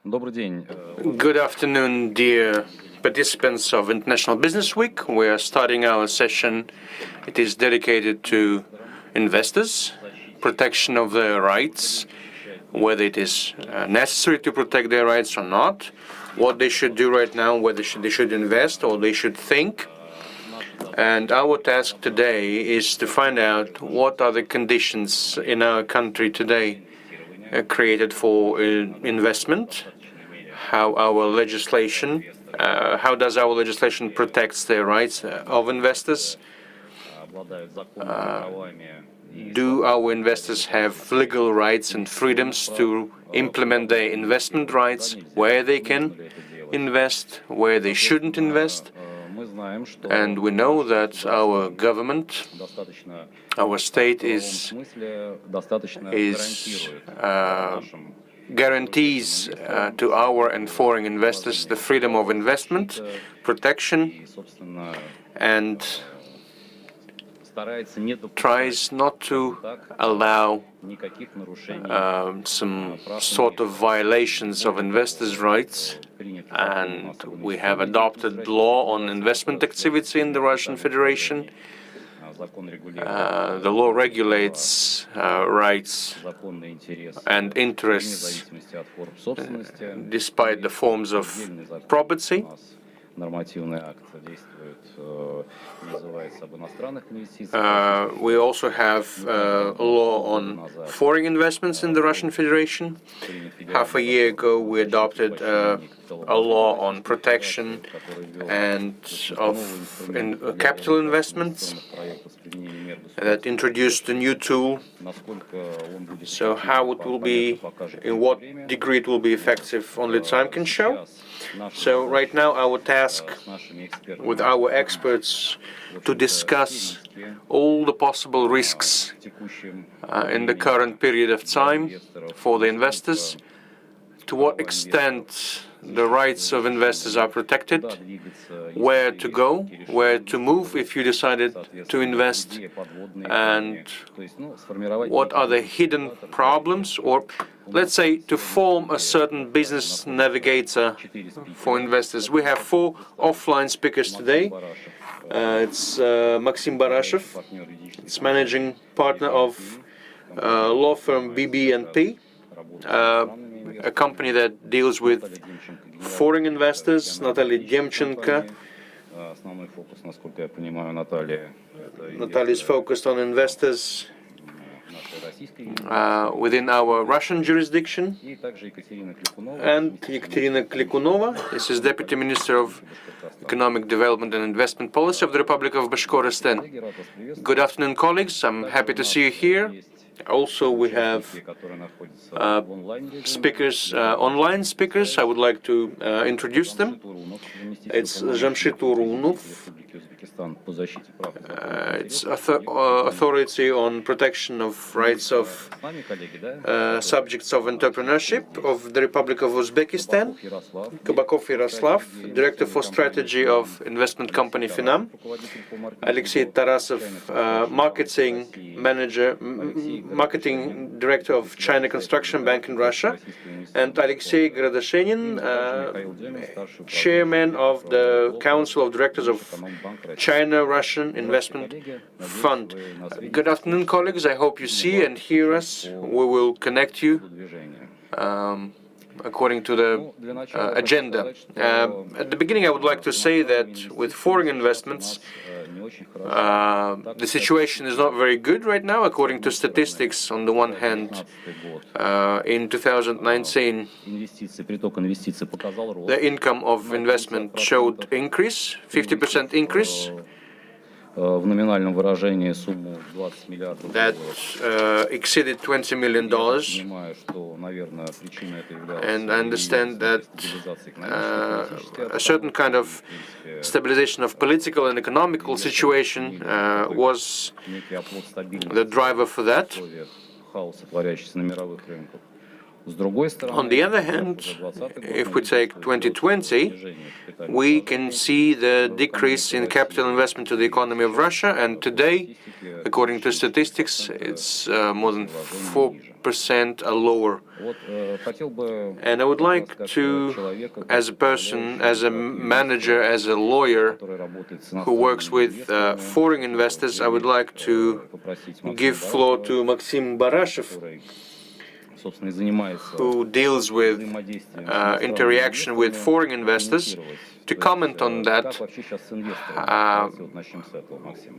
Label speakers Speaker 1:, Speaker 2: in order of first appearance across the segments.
Speaker 1: Good afternoon, dear participants of International Business Week. We are starting our session. It is dedicated to investors, protection of their rights, whether it is necessary to protect their rights or not, what they should do right now, whether they should invest or they should think. And our task today is to find out what are the conditions in our country today created for investment, how does our legislation protects the rights of investors? Do our investors have legal rights and freedoms to implement their investment rights, where they can invest, where they shouldn't invest? And we know that our government, our state guarantees to our and foreign investors the freedom of investment, protection, and tries not to allow some sort of violations of investors' rights. And we have adopted law on investment activity in the Russian Federation. The law regulates rights and interests despite the forms of property. We also have a law on foreign investments in the Russian Federation. Half a year ago, we adopted a law on protection and of capital investments that introduced a new tool. So how it will be, in what degree it will be effective, only time can show. So right now our task with our experts to discuss all the possible risks in the current period of time for the investors, to what extent the rights of investors are protected, where to go, where to move if you decided to invest, and what are the hidden problems, or let's say to form a certain business navigator for investors. We have 4 offline speakers today. It's Maxim Barashev, it's managing partner of law firm BB&P, a company that deals with foreign investors. Natalia Demchenko. Natalia is focused on investors within our Russian jurisdiction. And Ekaterina Klikunova, this is Deputy Minister of Economic Development and Investment Policy of the Republic of Bashkortostan. Good afternoon, colleagues. I'm happy to see you here. Also, we have speakers, online speakers. I would like to introduce them. It's Jamshid Urunov. It's authority on protection of rights of subjects of entrepreneurship of the Republic of Uzbekistan. Kabakov Yaroslav, Director for Strategy of investment company Finam. Alexei Tarasov, Marketing Director of China Construction Bank in Russia. And Alexei Gradashenin, Chairman of the Council of Directors of China-Russian Investment Fund. Good afternoon, colleagues. I hope you see and hear us. We will connect you according to the agenda. At the beginning, I would like to say that with foreign investments, the situation is not very good right now. According to statistics, on the one hand, in 2019, the income of investment showed increase, 50% increase. That exceeded $20 million. And I understand that a certain kind of stabilization of political and economical situation was the driver for that. On the other hand, if we take 2020, we can see the decrease in capital investment to the economy of Russia, and today, according to statistics, it's more than 4% lower. And I would like to, as a person, as a manager, as a lawyer who works with foreign investors, I would like to give floor to Maxim Barashev, who deals with interaction with foreign investors, to comment on that.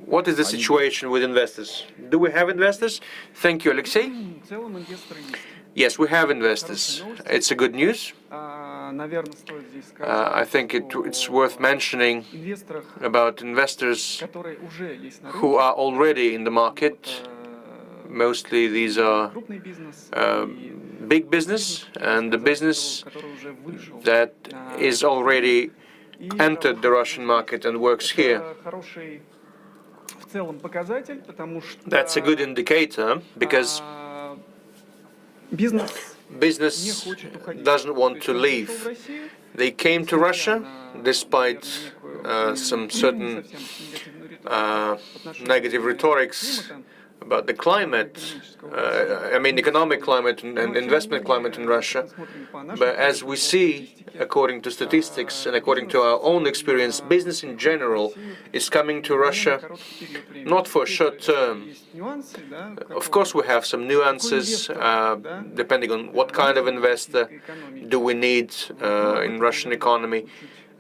Speaker 1: What is the situation with investors? Do we have investors? Thank you, Alexei. Yes, we have investors. It's a good news. I think it's worth mentioning about investors who are already in the market. Mostly these are big business and the business that is already entered the Russian market and works here. That's a good indicator because business doesn't want to leave. They came to Russia despite some certain negative rhetorics about the climate, economic climate and investment climate in Russia. But as we see, according to statistics and according to our own experience, business in general is coming to Russia not for short term. Of course, we have some nuances depending on what kind of investor do we need in Russian economy.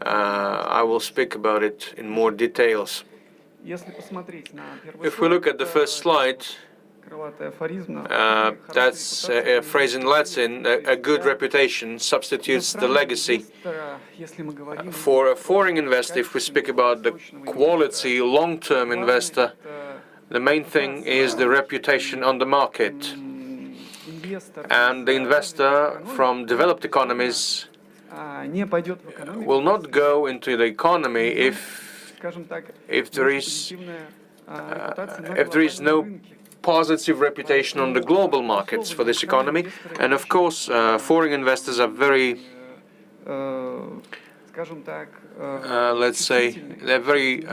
Speaker 1: I will speak about it in more details. If we look at the first slide, that's a phrase in Latin, a good reputation substitutes the legacy. For a foreign investor, if we speak about the quality long-term investor, the main thing is the reputation on the market. And the investor from developed economies will not go into the economy if there is no positive reputation on the global markets for this economy. And of course, foreign investors are very, let's say, they're very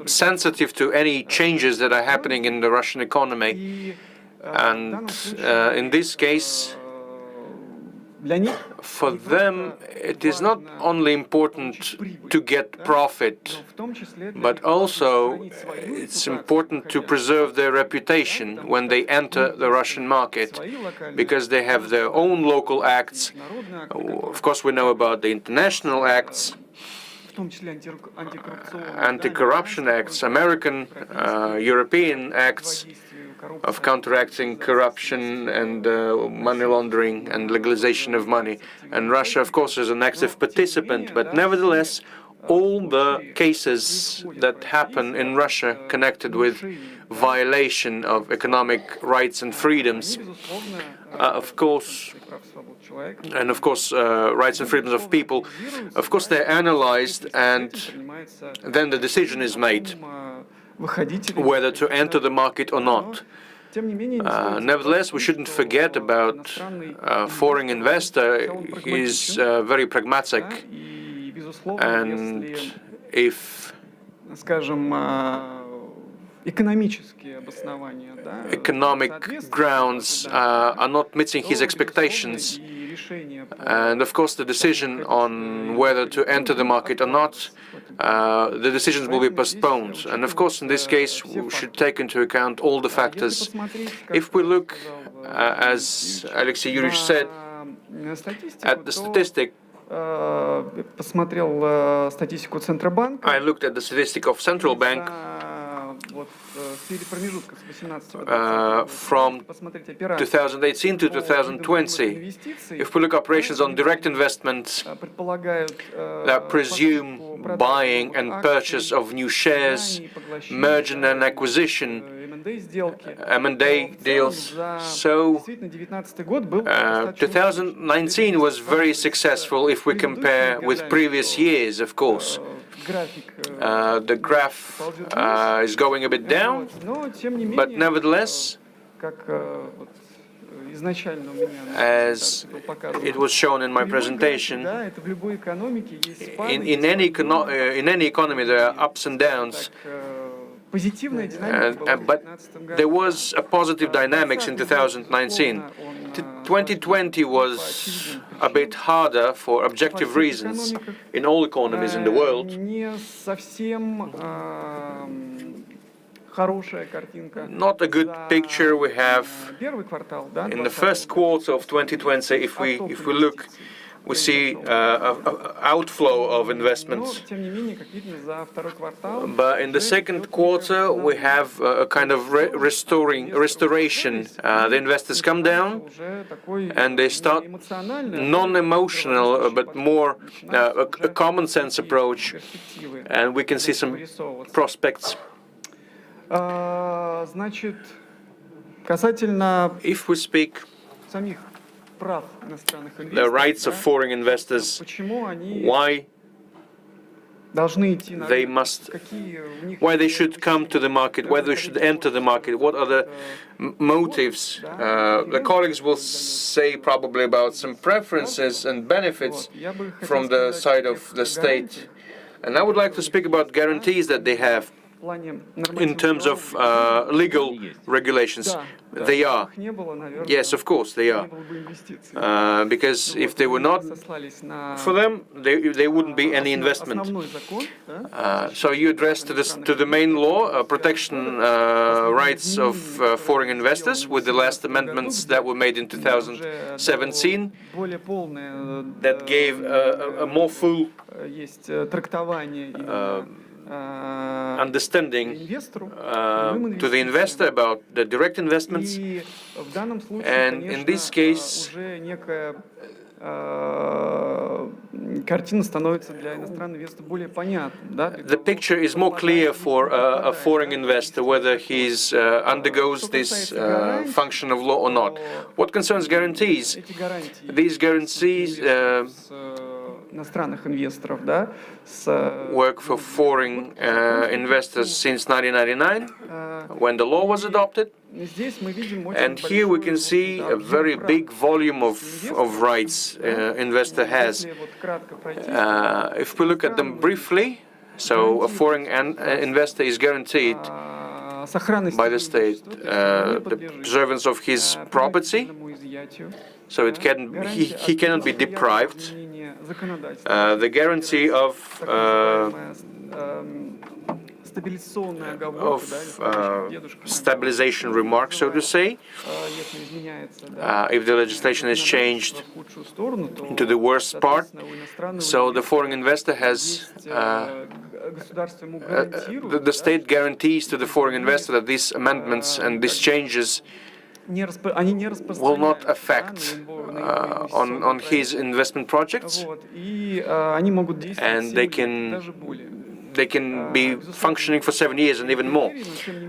Speaker 1: sensitive to any changes that are happening in the Russian economy. And in this case, for them, it is not only important to get profit, but also it's important to preserve their reputation when they enter the Russian market, because they have their own local acts. Of course, we know about the international acts, anti-corruption acts, American, European acts of counteracting corruption and money laundering and legalization of money. And Russia, of course, is an active participant, but nevertheless, all the cases that happen in Russia connected with violation of economic rights and freedoms, of course, rights and freedoms of people, of course, they're analyzed, and then the decision is made whether to enter the market or not. Nevertheless, we shouldn't forget about foreign investor. He's very pragmatic, and if economic grounds are not meeting his expectations, and of course the decision on whether to enter the market or not, the decisions will be postponed. And of course, in this case, we should take into account all the factors. If we look, as Alexei Yurich said, at the statistic, I looked at the statistic of Central Bank from 2018 to 2020. If we look at operations on direct investments that presume buying and purchase of new shares, merger and acquisition, M&A deals. So 2019 was very successful if we compare with previous years, of course. The graph is going a bit down, but nevertheless, as it was shown in my presentation, in any economy there are ups and downs. But there was a positive dynamics in 2019. 2020 was a bit harder for objective reasons in all economies in the world. Not a good picture we have in the first quarter of 2020. If we look, we see outflow of investments. But in the second quarter, we have a kind of restoration. The investors come down and they start non-emotional, but more a common sense approach, and we can see some prospects. If we speak the rights of foreign investors, why they should come to the market, why they should enter the market, what are the motives. The colleagues will say probably about some preferences and benefits from the side of the state. And I would like to speak about guarantees that they have in terms of legal regulations. They are. Yes, of course, they are. Because if they were not for them, there wouldn't be any investment. So you address to the main law, protection rights of foreign investors with the last amendments that were made in 2017 that gave a more full understanding to the investor about the direct investments, and in this case the picture is more clear for a foreign investor whether he undergoes this function of law or not. What concerns guarantees, these guarantees work for foreign investors since 1999, when the law was adopted. And here we can see a very big volume of rights investor has. If we look at them briefly, so a foreign investor is guaranteed by the state the preservance of his property, so he cannot be deprived. The guarantee of stabilization remark, so to say, if the legislation is changed to the worst part, so the foreign investor has the state guarantees to the foreign investor that these amendments and these changes will not affect on his investment projects, and they can be functioning for 7 years and even more.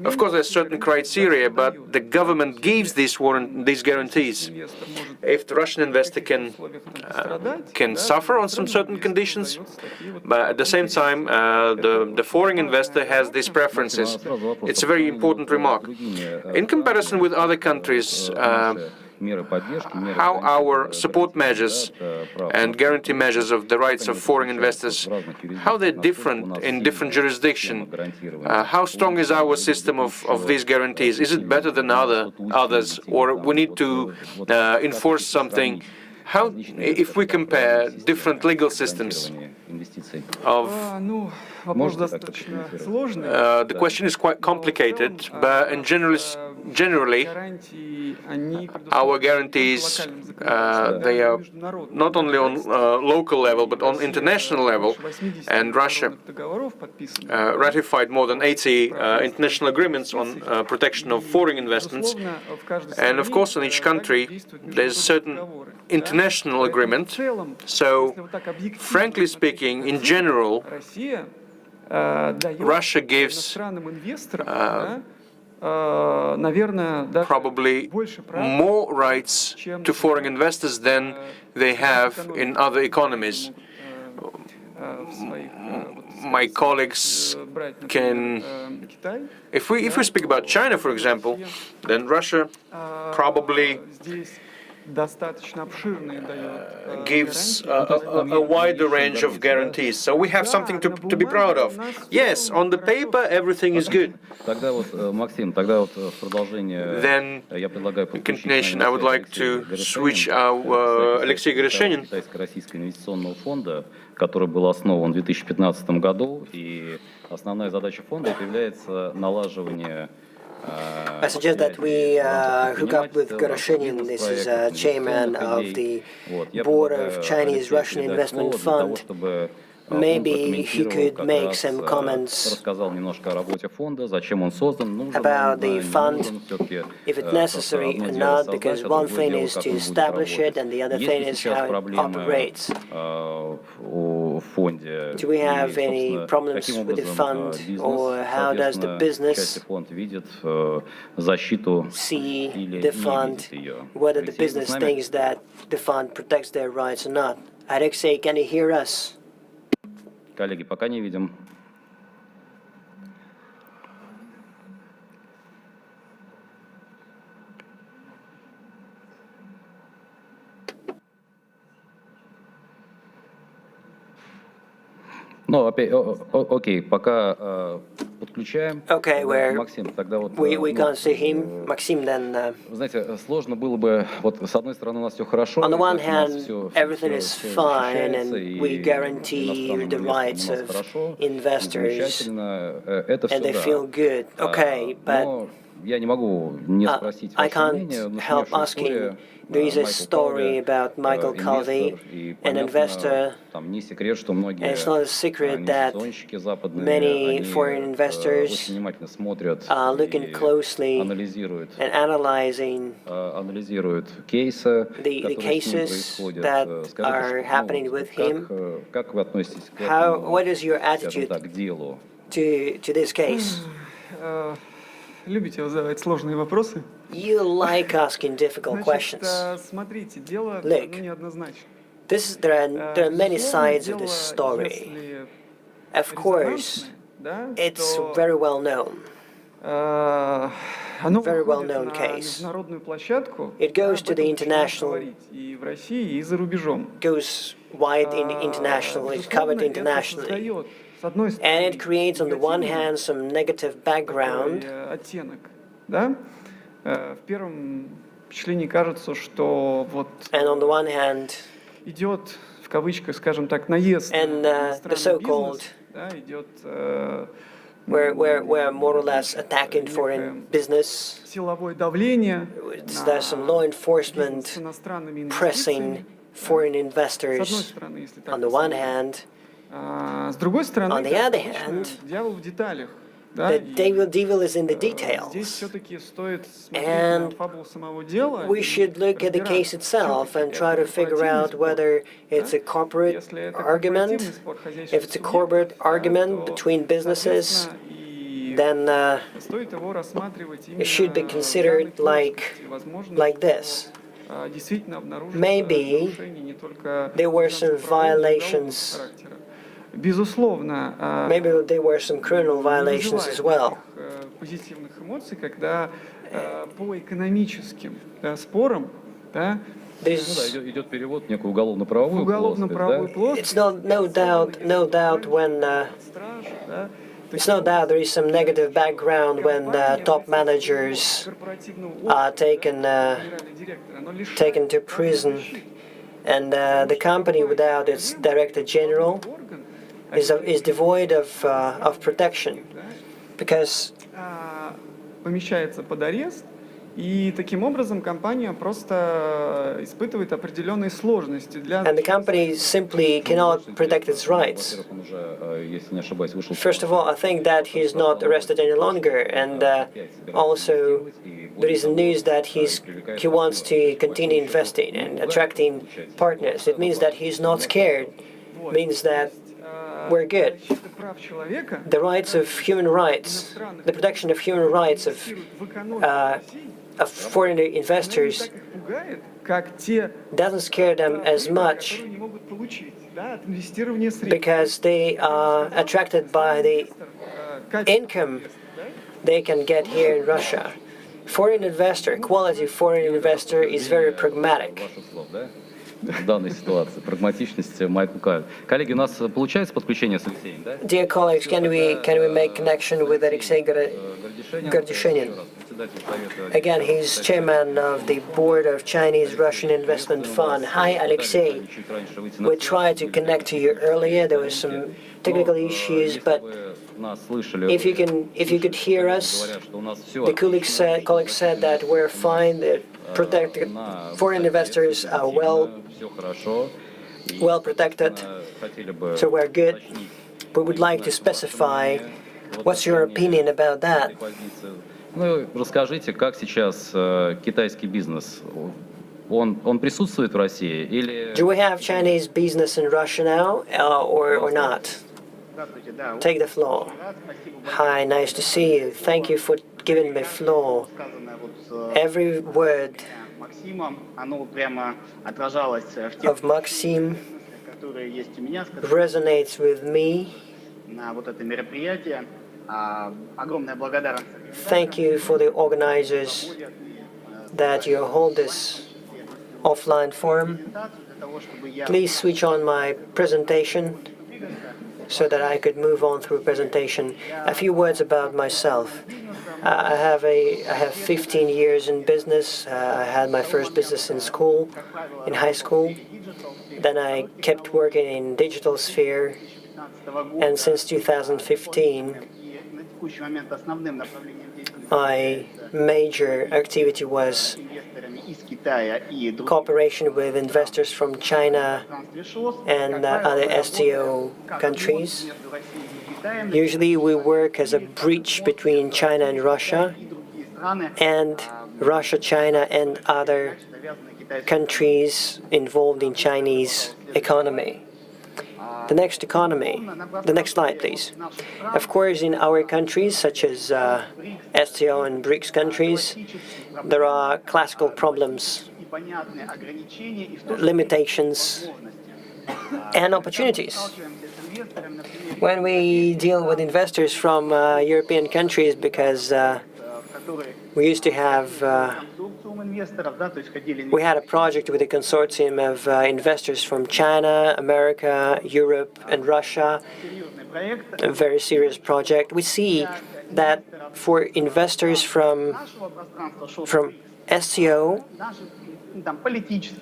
Speaker 1: Of course, there's certain criteria, but the government gives these guarantees. If the Russian investor can suffer on some certain conditions, but at the same time, the foreign investor has these preferences. It's a very important remark. In comparison with other countries, how our support measures and guarantee measures of the rights of foreign investors, how they're different in different jurisdictions. How strong is our system of these guarantees? Is it better than others, or we need to enforce something? How, if we compare different legal systems the question is quite complicated, but generally, our guarantees, they are not only on local level, but on international level, and Russia ratified more than 80 international agreements on protection of foreign investments, and of course in each country there's certain international agreement. So, frankly speaking, in general, Russia gives probably more rights to foreign investors than they have in other economies. my colleagues can, if we speak about China, for example, then Russia probably gives a wider range of guarantees. So we have something to be proud of. Yes, on the paper everything is good. Then, in continuation, I would like to switch our Alexei Решенин,
Speaker 2: который был основан в 2015 году, и основная задача фонда является налаживание.
Speaker 3: I suggest that we hook up with Goroshenin. This is chairman of the board of Chinese-Russian Investment Fund. Maybe he could make some comments about the fund, if it's necessary or not, because one thing is to establish it and the other thing is how it operates. Do we have any problems with the fund, or how does the business see the fund, whether the business thinks that the fund protects their rights or not? Alexei, can you hear us?
Speaker 2: Коллеги, пока не видим. Ну, опять, окей, пока подключаем.
Speaker 3: Okay,
Speaker 2: Максим, тогда вот.
Speaker 3: We can't see him. Maxim, then.
Speaker 2: Знаете, сложно было бы. Вот с одной стороны у нас все хорошо.
Speaker 3: On the one hand, everything is fine, and we guarantee the rights of investors, and they feel good. Okay, but
Speaker 2: Я не могу не спросить
Speaker 3: I
Speaker 2: ваше мнение,
Speaker 3: can't help asking. There is a story about Michael Calvi, an investor, and it's not a secret that many foreign investors are looking closely and analyzing the cases that are happening with him. What is your attitude to this case?
Speaker 4: Любите задавать сложные вопросы?
Speaker 3: You like asking difficult questions.
Speaker 4: Смотрите, дело неоднозначно.
Speaker 3: There are many sides of this story. Of course, it's very well known. Very well known case. It goes to the international, goes wide in international, it's covered internationally. And it creates, on the one hand, some negative background. And on the one hand,
Speaker 4: идет, в кавычках, скажем так, наезд
Speaker 3: the so-called, we're more or less attacking foreign business.
Speaker 4: Силовое давление.
Speaker 3: There's some law enforcement pressing foreign investors on the one hand.
Speaker 4: С другой стороны,
Speaker 3: on the other hand,
Speaker 4: дьявол в деталях.
Speaker 3: The devil is in the details. And we should look at the case itself and try to figure out whether it's a corporate argument. If it's a corporate argument between businesses, then it should be considered like this. Maybe there were some violations.
Speaker 4: Безусловно,
Speaker 3: maybe there were some criminal violations as well.
Speaker 4: Позитивных эмоций, когда по экономическим спорам,
Speaker 2: идет перевод в некую уголовно-правовую плоскость.
Speaker 3: It's no doubt when it's no doubt there is some negative background when top managers are taken to prison, and the company without its director general is devoid of protection, because
Speaker 4: помещается под арест, и таким образом компания просто испытывает определенные сложности для.
Speaker 3: And the company simply cannot protect its rights. First of all, I think that he is not arrested any longer, and also there is news that he wants to continue investing and attracting partners. It means that he's not scared. It means that we're good. The rights of human rights, the protection of human rights of foreign investors doesn't scare them as much because they are attracted by the income they can get here in Russia. Foreign investor, quality foreign investor is very pragmatic.
Speaker 2: В данной ситуации прагматичность Майкл Кавит. Коллеги, у нас получается подключение с Алексеем, да?
Speaker 3: Dear colleagues, can we make connection with Alexei Gardyshenin? Again, he's chairman of the board of Chinese Russian Investment Fund. Hi, Alexei. We tried to connect to you earlier. There were some technical issues, but if you could hear us, the colleagues said that we're fine. That protected foreign investors are well protected, so we're good. We would like to specify what's your opinion about that.
Speaker 2: Ну, расскажите, как сейчас китайский бизнес, он присутствует в России или...
Speaker 3: Do we have Chinese business in Russia now, or not? Take the floor. Hi, nice to see you. Thank you for giving me floor. Every word of Maxim resonates with me. Thank you for the organizers that you hold this offline forum. Please switch on my presentation so that I could move on through presentation. A few words about myself. I have 15 years in business. I had my first business in school, in high school. Then I kept working in digital sphere, and since 2015, my major activity was cooperation with investors from China and other STO countries. Usually we work as a bridge between China and Russia, and Russia, China, and other countries involved in Chinese economy. The next slide, please. Of course, in our countries, such as STO and BRICS countries, there are classical problems, limitations, and opportunities. When we deal with investors from European countries, because we used to have we had a project with a consortium of investors from China, America, Europe, and Russia, a very serious project. We see that for investors from STO,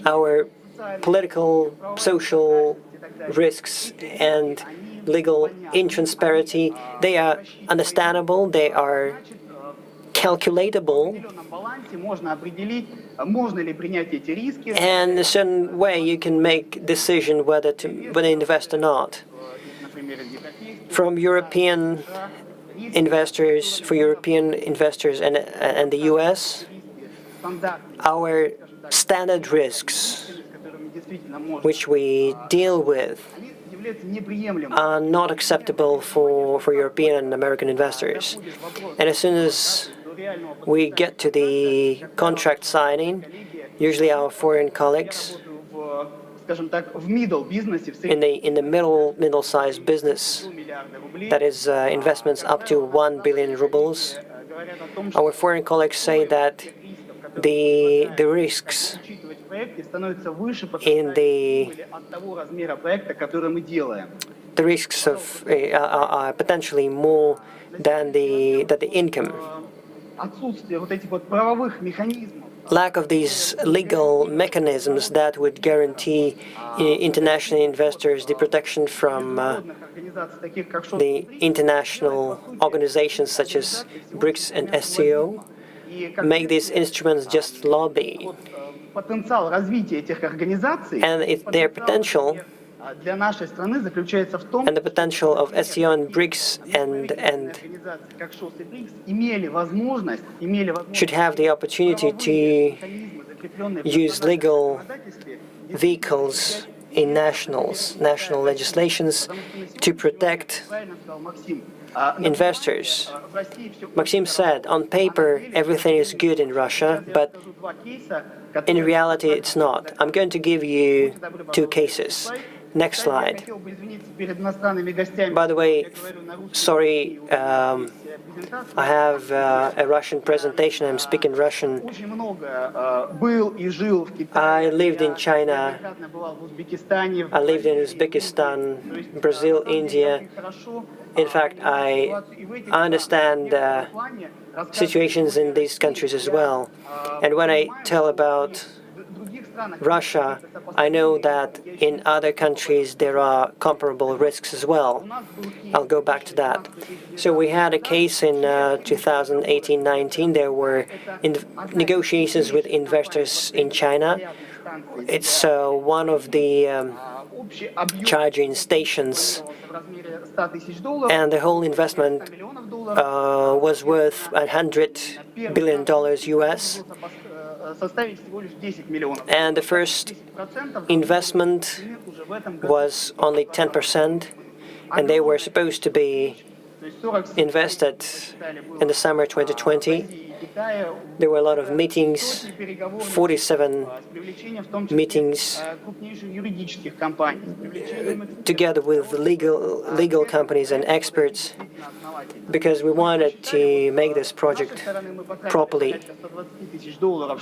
Speaker 3: our political, social risks and legal intransparency, they are understandable, they are calculatable, and in a certain way you can make decision whether to invest or not. From European investors, for European investors and the US, our standard risks, which we deal with, are not acceptable for European and American investors. And as soon as we get to the contract signing, usually our foreign colleagues in the middle-sized business, that is investments up to 1 billion rubles, our foreign colleagues say that the risks in the risks of are potentially more than the income. Lack of these legal mechanisms that would guarantee international investors the protection from the international organizations such as BRICS and STO make these instruments just lobby. And their potential and the potential of STO and BRICS and should have the opportunity to use legal vehicles in national legislations to protect investors. Maxim said, on paper, everything is good in Russia, but in reality, it's not. I'm going to give you two cases. Next slide. By the way, sorry, I have a Russian presentation. I'm speaking Russian. I lived in China. I lived in Uzbekistan, Brazil, India. In fact, I understand situations in these countries as well. And when I tell about Russia, I know that in other countries there are comparable risks as well. I'll go back to that. So we had a case in 2018-19. There were negotiations with investors in China. It's one of the charging stations, and the whole investment was worth $100 billion US. And the first investment was only 10%, and they were supposed to be invested in the summer 2020. There were a lot of meetings, 47 meetings, together with legal companies and experts, because we wanted to make this project properly.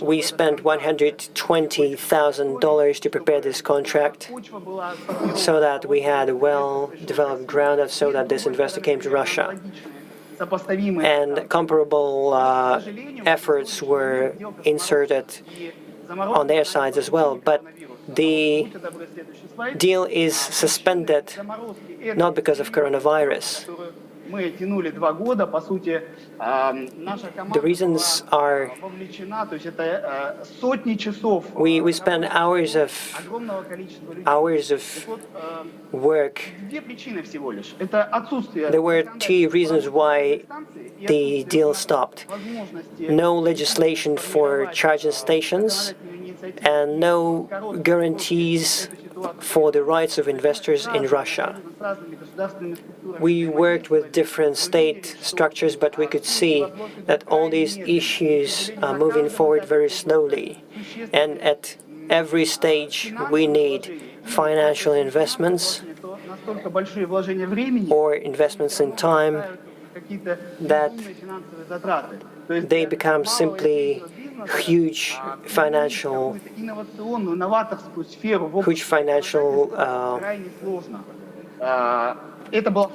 Speaker 3: We spent $120,000 to prepare this contract so that we had a well-developed ground so that this investor came to Russia. And comparable efforts were inserted on their sides as well. But the deal is suspended not because of coronavirus. The reasons are we spent hours of work. There were two reasons why the deal stopped. No legislation for charging stations and no guarantees for the rights of investors in Russia. We worked with different state structures, but we could see that all these issues are moving forward very slowly. And at every stage, we need financial investments or investments in time that they become simply huge financial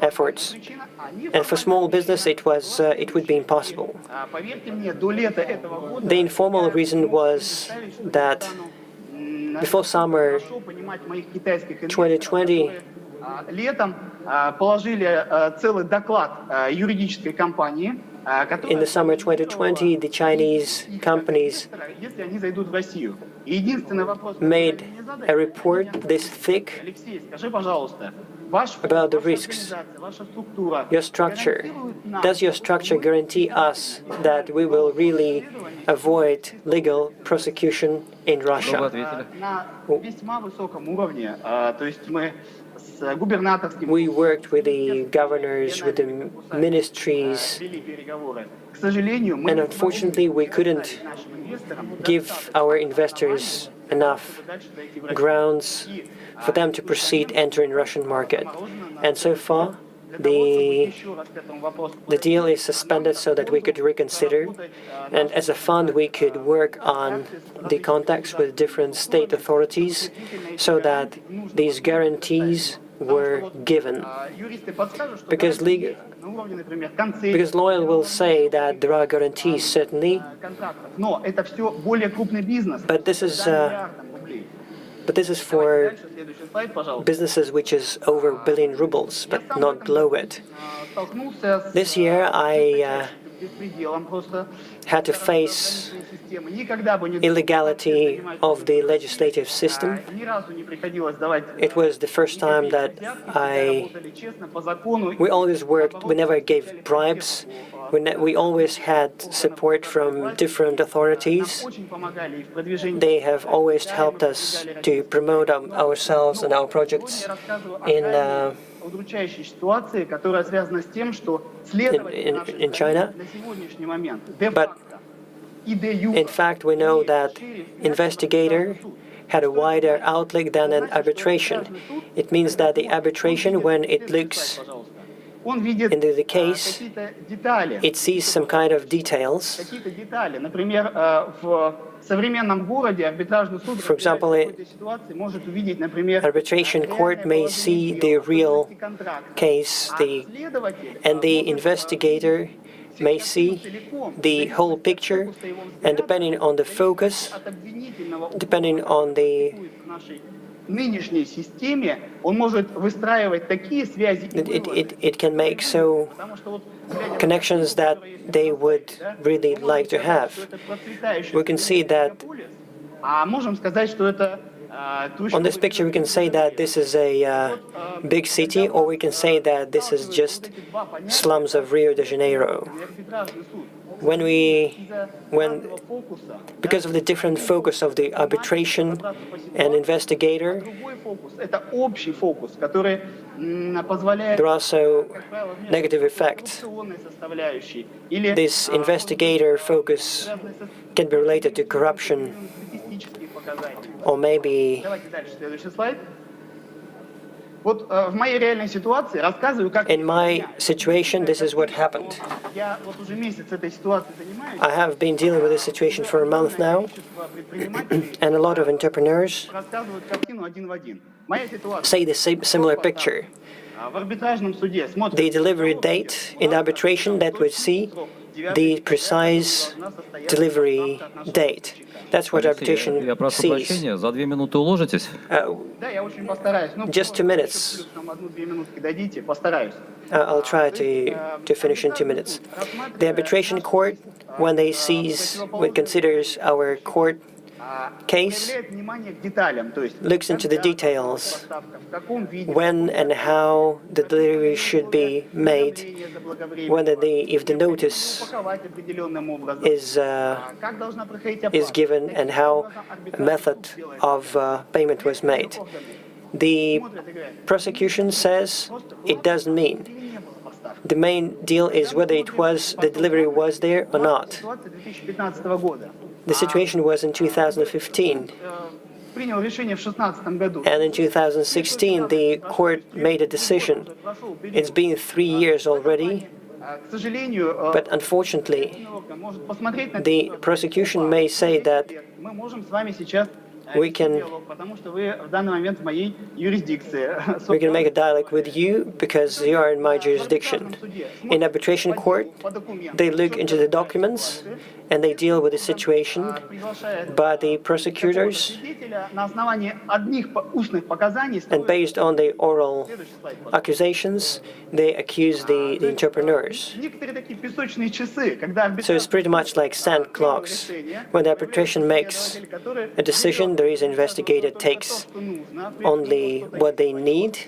Speaker 3: efforts. And for small business, it would be impossible. The informal reason was that before summer 2020, in the summer 2020, the Chinese companies made a report this thick about the risks. Your structure. Does your structure guarantee us that we will really avoid legal prosecution in Russia? We worked with the governors, with the ministries, and unfortunately we couldn't give our investors enough grounds for them to proceed entering Russian market. And so far, the deal is suspended so that we could reconsider, and as a fund we could work on the contacts with different state authorities so that these guarantees were given. Because lawyer will say that there are guarantees, certainly, but this is for businesses which is over 1 billion rubles, but not below it. This year I had to face illegality of the legislative system. It was the first time that we always worked, we never gave bribes. We always had support from different authorities. They have always helped us to promote ourselves and our projects in China. But in fact, we know that investigator had a wider outlook than an arbitration. It means that the arbitration, when it looks into the case, it sees some kind of details. For example, arbitration court may see the real case, and the investigator may see the whole picture, and depending on the focus, depending on the it can make so connections that they would really like to have. We can see that on this picture we can say that this is a big city, or we can say that this is just slums of Rio de Janeiro. Because of the different focus of the arbitration and investigator, there are also negative effects. This investigator focus can be related to corruption, or maybe in my situation, this is what happened. I have been dealing with this situation for a month now, and a lot of entrepreneurs say the same similar picture. The delivery date in arbitration that would see the precise delivery date. That's what arbitration sees. Just 2 minutes. I'll try to finish in 2 minutes. The arbitration court, when considers our court case, looks into the details, when and how the delivery should be made, if the notice is given, and how a method of payment was made. The prosecution says it doesn't mean. The main deal is whether the delivery was there or not. The situation was in 2015. And in 2016, the court made a decision. It's been 3 years already, but unfortunately, the prosecution may say that we can make a dialogue with you because you are in my jurisdiction. In arbitration court, they look into the documents and they deal with the situation, but the prosecutors, and based on the oral accusations, they accuse the entrepreneurs. So it's pretty much like sand clocks. When the arbitration makes a decision, there is an investigator takes only what they need,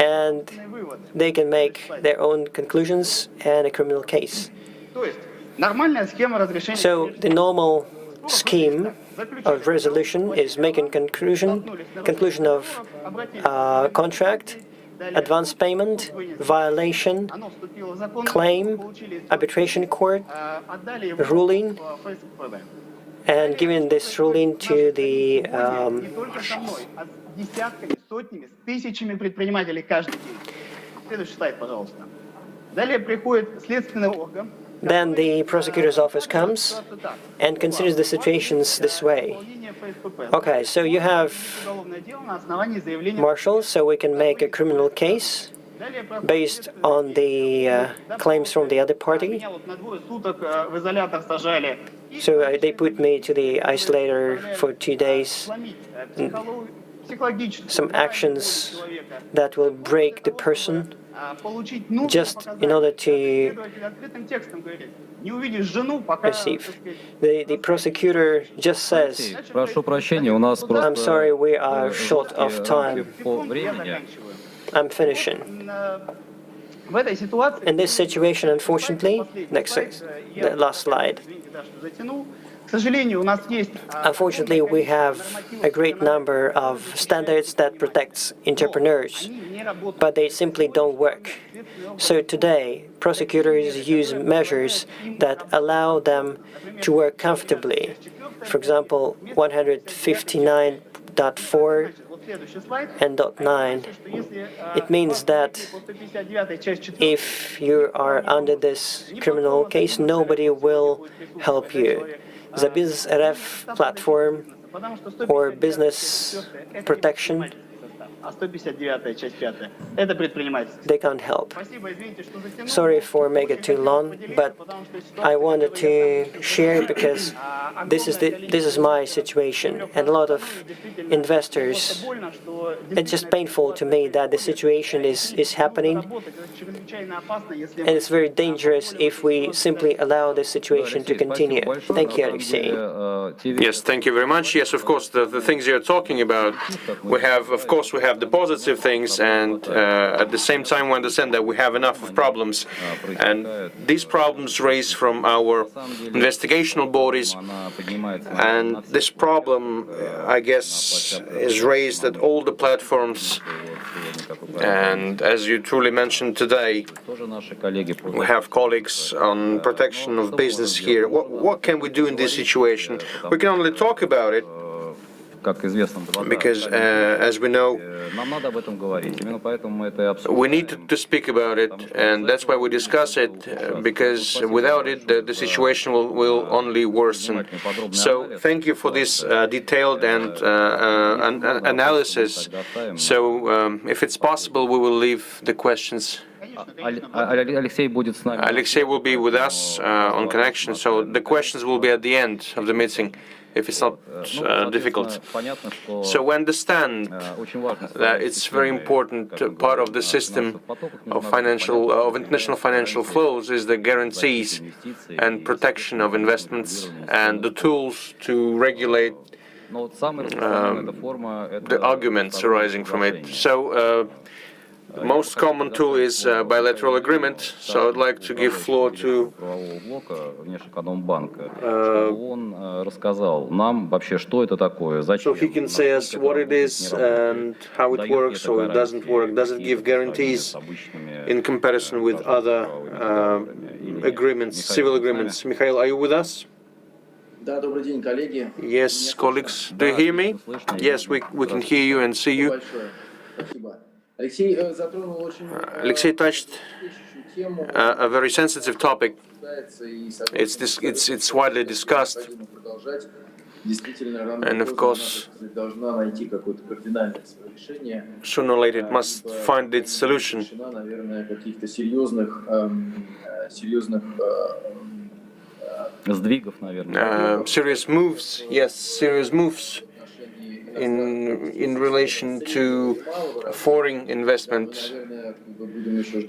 Speaker 3: and they can make their own conclusions and a criminal case. So the normal scheme of resolution is making conclusion of contract, advance payment, violation, claim, arbitration court, ruling, and giving this ruling to the then the prosecutor's office comes and considers the situations this way. Okay, so you have marshals, so we can make a criminal case based on the claims from the other party. So they put me to the isolator for 2 days. Some actions that will break the person, just in order to receive. The prosecutor just says, I'm sorry, we are short of time. I'm finishing. In this situation, unfortunately, the last slide. Unfortunately, we have a great number of standards that protects entrepreneurs, but they simply don't work. So today, prosecutors use measures that allow them to work comfortably. For example, 159.4 and .9. It means that if you are under this criminal case, nobody will help you. The Business RF platform or business protection, they can't help. Sorry for making it too long, but I wanted to share because this is my situation, and a lot of investors. It's just painful to me that the situation is happening, and it's very dangerous if we simply allow this situation to continue. Thank you, Alexei.
Speaker 1: Yes, thank you very much. Yes, of course, the things you're talking about, we have the positive things, and at the same time we understand that we have enough of problems, and these problems raise from our investigational bodies, and this problem, I guess, is raised at all the platforms, and as you truly mentioned today, we have colleagues on protection of business here. What can we do in this situation? We can only talk about it, because, as we know, we need to speak about it, and that's why we discuss it, because without it, the situation will only worsen. So thank you for this detailed and analysis. So if it's possible, we will leave the questions. Alexei will be with us on connection, so the questions will be at the end of the meeting, if it's not difficult. So we understand that it's very important part of the system of international financial flows is the guarantees and protection of investments and the tools to regulate the arguments arising from it. So the most common tool is bilateral agreement, so I'd like to give floor to so he can say us what it is and how it works or it doesn't work. Does it give guarantees in comparison with other agreements, civil agreements? Mikhail, are you with us? Yes, colleagues, do you hear me? Yes, we can hear you and see you. Alexei touched a very sensitive topic. It's widely discussed, and of course, sooner or later it must find its solution. Serious moves, yes, serious moves. In relation to foreign investment,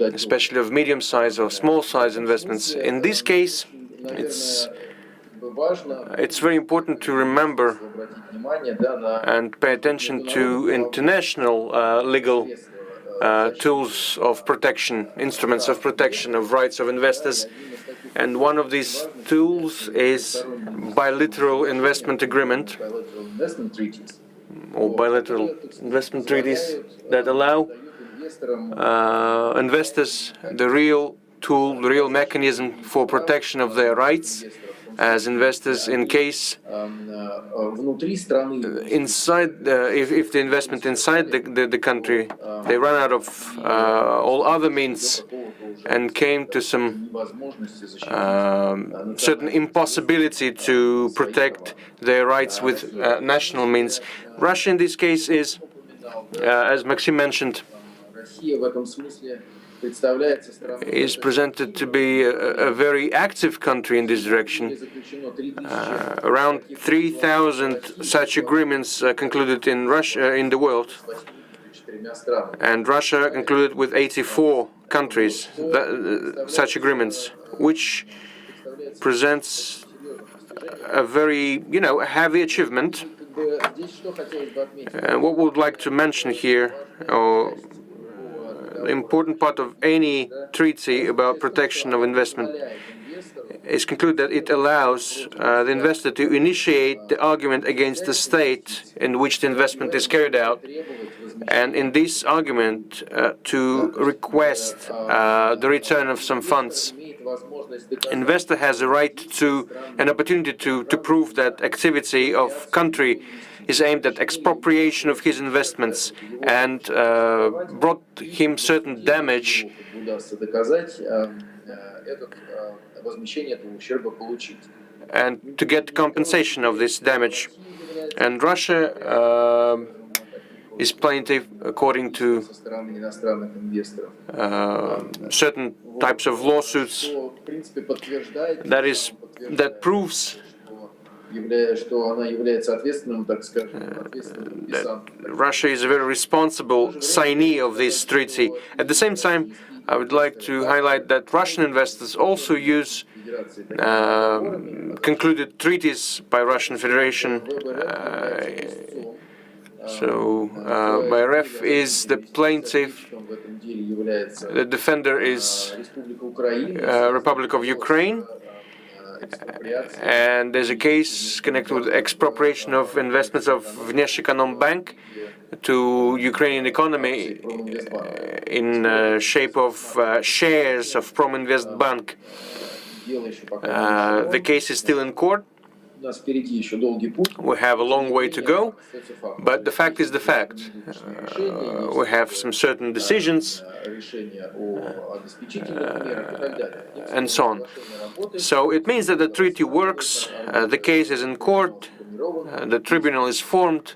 Speaker 1: especially of medium-sized or small-sized investments. In this case, it's very important to remember and pay attention to international legal tools of protection, instruments of protection of rights of investors. And one of these tools is bilateral investment agreement, or bilateral investment treaties that allow investors the real tool, the real mechanism for protection of their rights as investors in case inside if the investment inside the country they run out of all other means and came to some certain impossibility to protect their rights with national means. Russia in this case is, as Maxim mentioned, is presented to be a very active country in this direction. Around 3,000 such agreements concluded in Russia, in the world, and Russia concluded with 84 countries such agreements, which presents a very, heavy achievement. What we would like to mention here, or important part of any treaty about protection of investment is conclude that it allows the investor to initiate the argument against the state in which the investment is carried out, and in this argument to request the return of some funds. Investor has a right to an opportunity to prove that activity of country is aimed at expropriation of his investments and brought him certain damage, and to get compensation of this damage. And Russia is plaintiff according to certain types of lawsuits. That proves that Russia is a very responsible signee of this treaty. At the same time, I would like to highlight that Russian investors also use concluded treaties by Russian Federation. So BRF is the plaintiff, the defender is Republic of Ukraine, and there's a case connected with expropriation of investments of Bank to Ukrainian economy in shape of shares of Prominvest Bank. The case is still in court. We have a long way to go, but the fact is the fact. We have some certain decisions and so on. So it means that the treaty works, the case is in court, the tribunal is formed.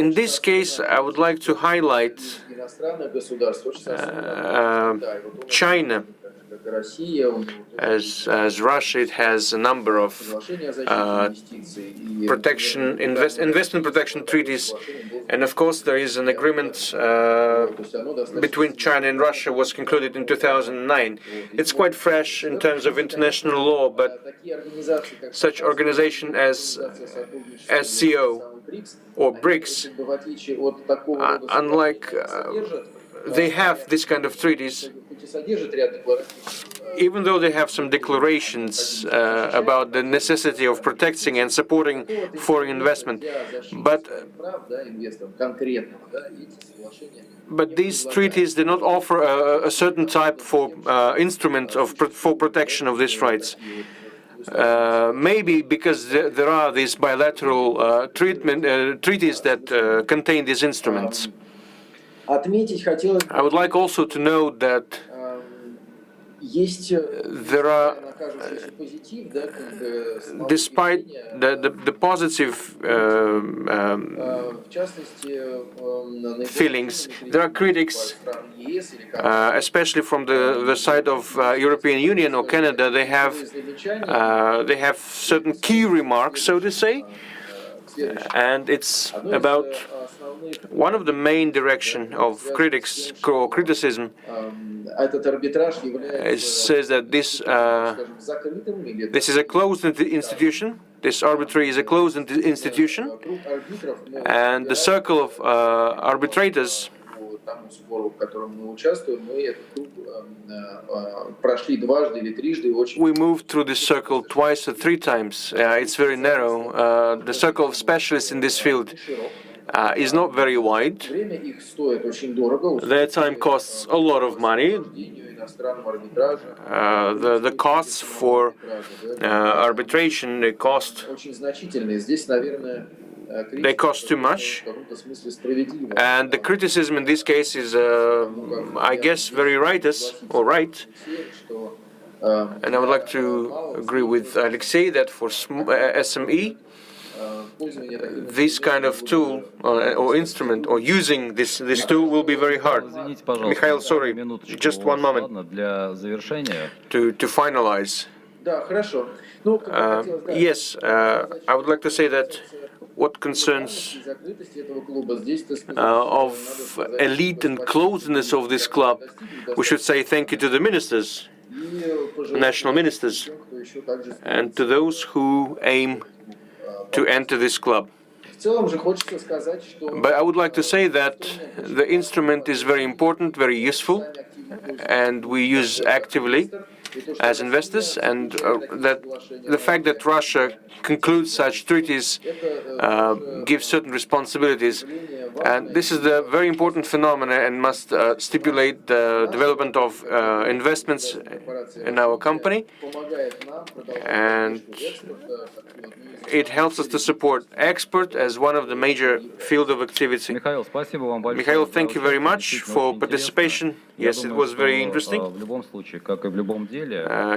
Speaker 1: In this case, I would like to highlight China. As Russia, it has a number of investment protection treaties, and of course there is an agreement between China and Russia was concluded in 2009. It's quite fresh in terms of international law, but such organization as SCO or BRICS, unlike they have this kind of treaties, even though they have some declarations about the necessity of protecting and supporting foreign investment, but these treaties do not offer a certain type for instrument for protection of these rights. Maybe because there are these bilateral treaties that contain these instruments. I would like also to note that there are, despite the positive feelings, there are critics, especially from the side of European Union or Canada. They have certain key remarks, so to say, and it's about one of the main direction of critics or criticism. It says that this is a closed institution. This arbitration is a closed institution, and the circle of arbitrators we moved through this circle twice or three times. It's very narrow. The circle of specialists in this field is not very wide. Their time costs a lot of money. The costs for arbitration, they cost too much. And the criticism in this case is, I guess, very righteous or right. And I would like to agree with Alexei that for SME, this kind of tool or instrument or using this tool will be very hard. Mikhail, sorry, just one moment to finalize. Yes, I would like to say that what concerns of elite and closeness of this club, we should say thank you to the ministers, national ministers, and to those who aim to enter this club. But I would like to say that the instrument is very important, very useful, and we use actively as investors, and that the fact that Russia concludes such treaties gives certain responsibilities. And this is the very important phenomenon and must stipulate the development of investments in our company. And it helps us to support export as one of the major field of activity. Mikhail, thank you very much for participation. Yes, it was very interesting.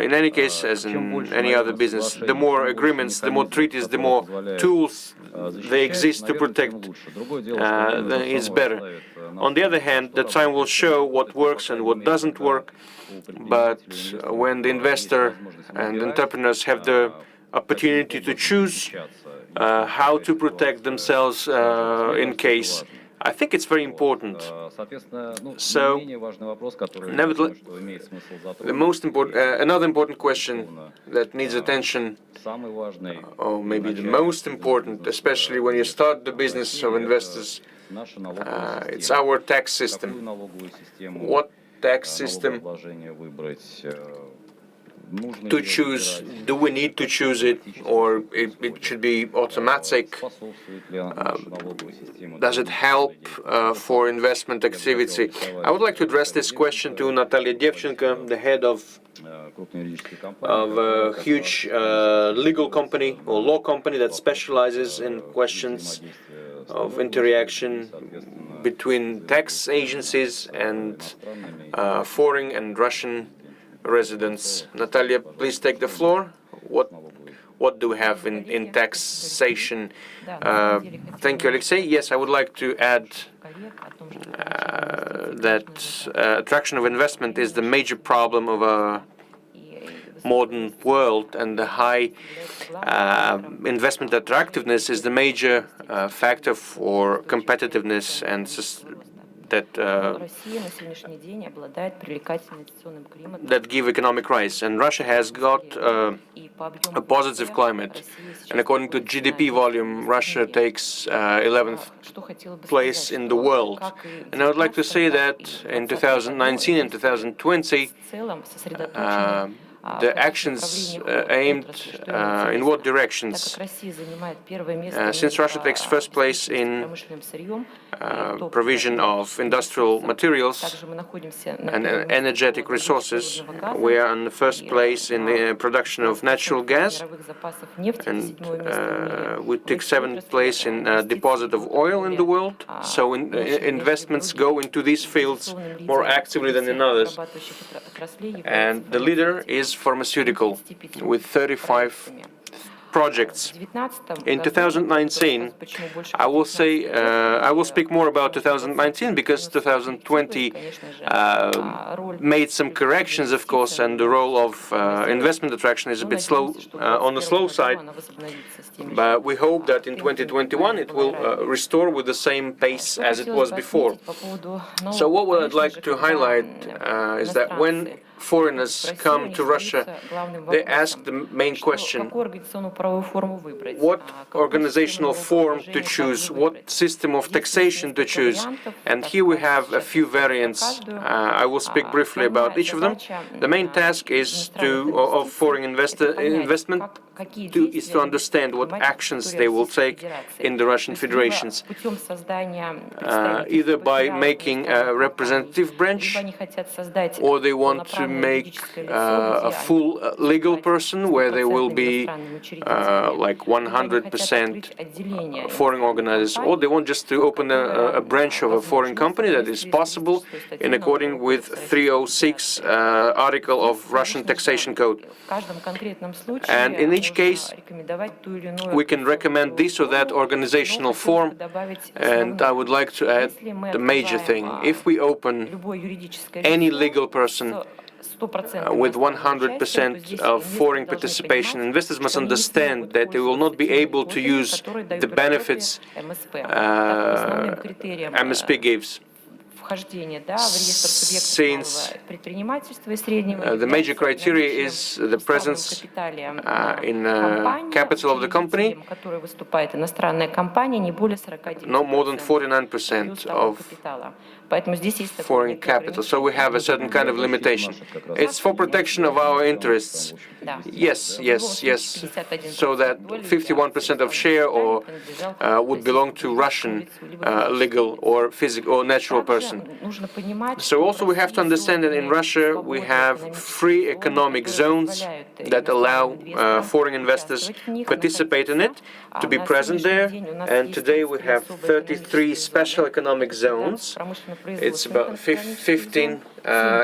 Speaker 1: In any case, as in any other business, the more agreements, the more treaties, the more tools they exist to protect, it's better. On the other hand, the time will show what works and what doesn't work, but when the investor and entrepreneurs have the opportunity to choose how to protect themselves in case, I think it's very important. So, nevertheless, another important question that needs attention, or maybe the most important, especially when you start the business of investors, it's our tax system. What tax system to choose? Do we need to choose it, or it should be automatic? Does it help for investment activity? I would like to address this question to Natalia Devchenko, the head of a huge legal company or law company that specializes in questions of interaction between tax agencies and foreign and Russian residents. Natalia, please take the floor. What do we have in taxation? Thank you, Alexei. Yes, I would like to add that attraction of investment is the major problem of a modern world, and the high investment attractiveness is the major factor for competitiveness and that give economic rise. And Russia has got a positive climate. And according to GDP volume, Russia takes 11th place in the world. And I would like to say that in 2019 and 2020, the actions aimed in what directions? Since Russia takes first place in provision of industrial materials and energetic resources, we are in the first place in the production of natural gas, and we took 7th place in deposit of oil in the world. So investments go into these fields more actively than in others. And the leader is pharmaceutical, with 35 projects. In 2019, I will speak more about 2019 because 2020 made some corrections, of course, and the role of investment attraction is a bit slow, on the slow side. But we hope that in 2021 it will restore with the same pace as it was before. So what I'd like to highlight is that when foreigners come to Russia, they ask the main question: what organizational form to choose, what system of taxation to choose? And here we have a few variants. I will speak briefly about each of them. The main task is of foreign investment is to understand what actions they will take in the Russian Federations, either by making a representative branch, or they want to make a full legal person where there will be like 100% foreign organizers, or they want just to open a branch of a foreign company. That is possible in accordance with 306 article of Russian Taxation Code. And in each case, we can recommend this or that organizational form. And I would like to add the major thing: if we open any legal person with 100% of foreign participation, investors must understand that they will not be able to use the benefits MSP gives. since the major criteria is the presence in capital of the company, no more than 49% of foreign capital. So we have a certain kind of limitation. It's for protection of our interests. Yes, yes, yes. So that 51% of share or would belong to Russian legal or physical or natural person. So also we have to understand that in Russia we have free economic zones that allow foreign investors participate in it, to be present there. And today we have 33 special economic zones. It's about 15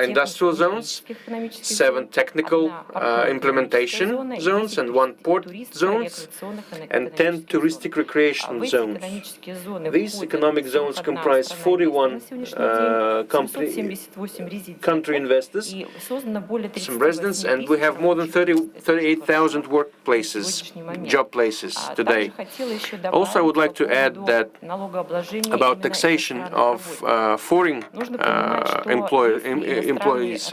Speaker 1: industrial zones, 7 technical implementation zones, and 1 port zones, and 10 touristic recreation zones. These economic zones comprise 41 country investors, some residents, and we have more than 38,000 workplaces, job places today. Also, I would like to add that about taxation of foreign employees.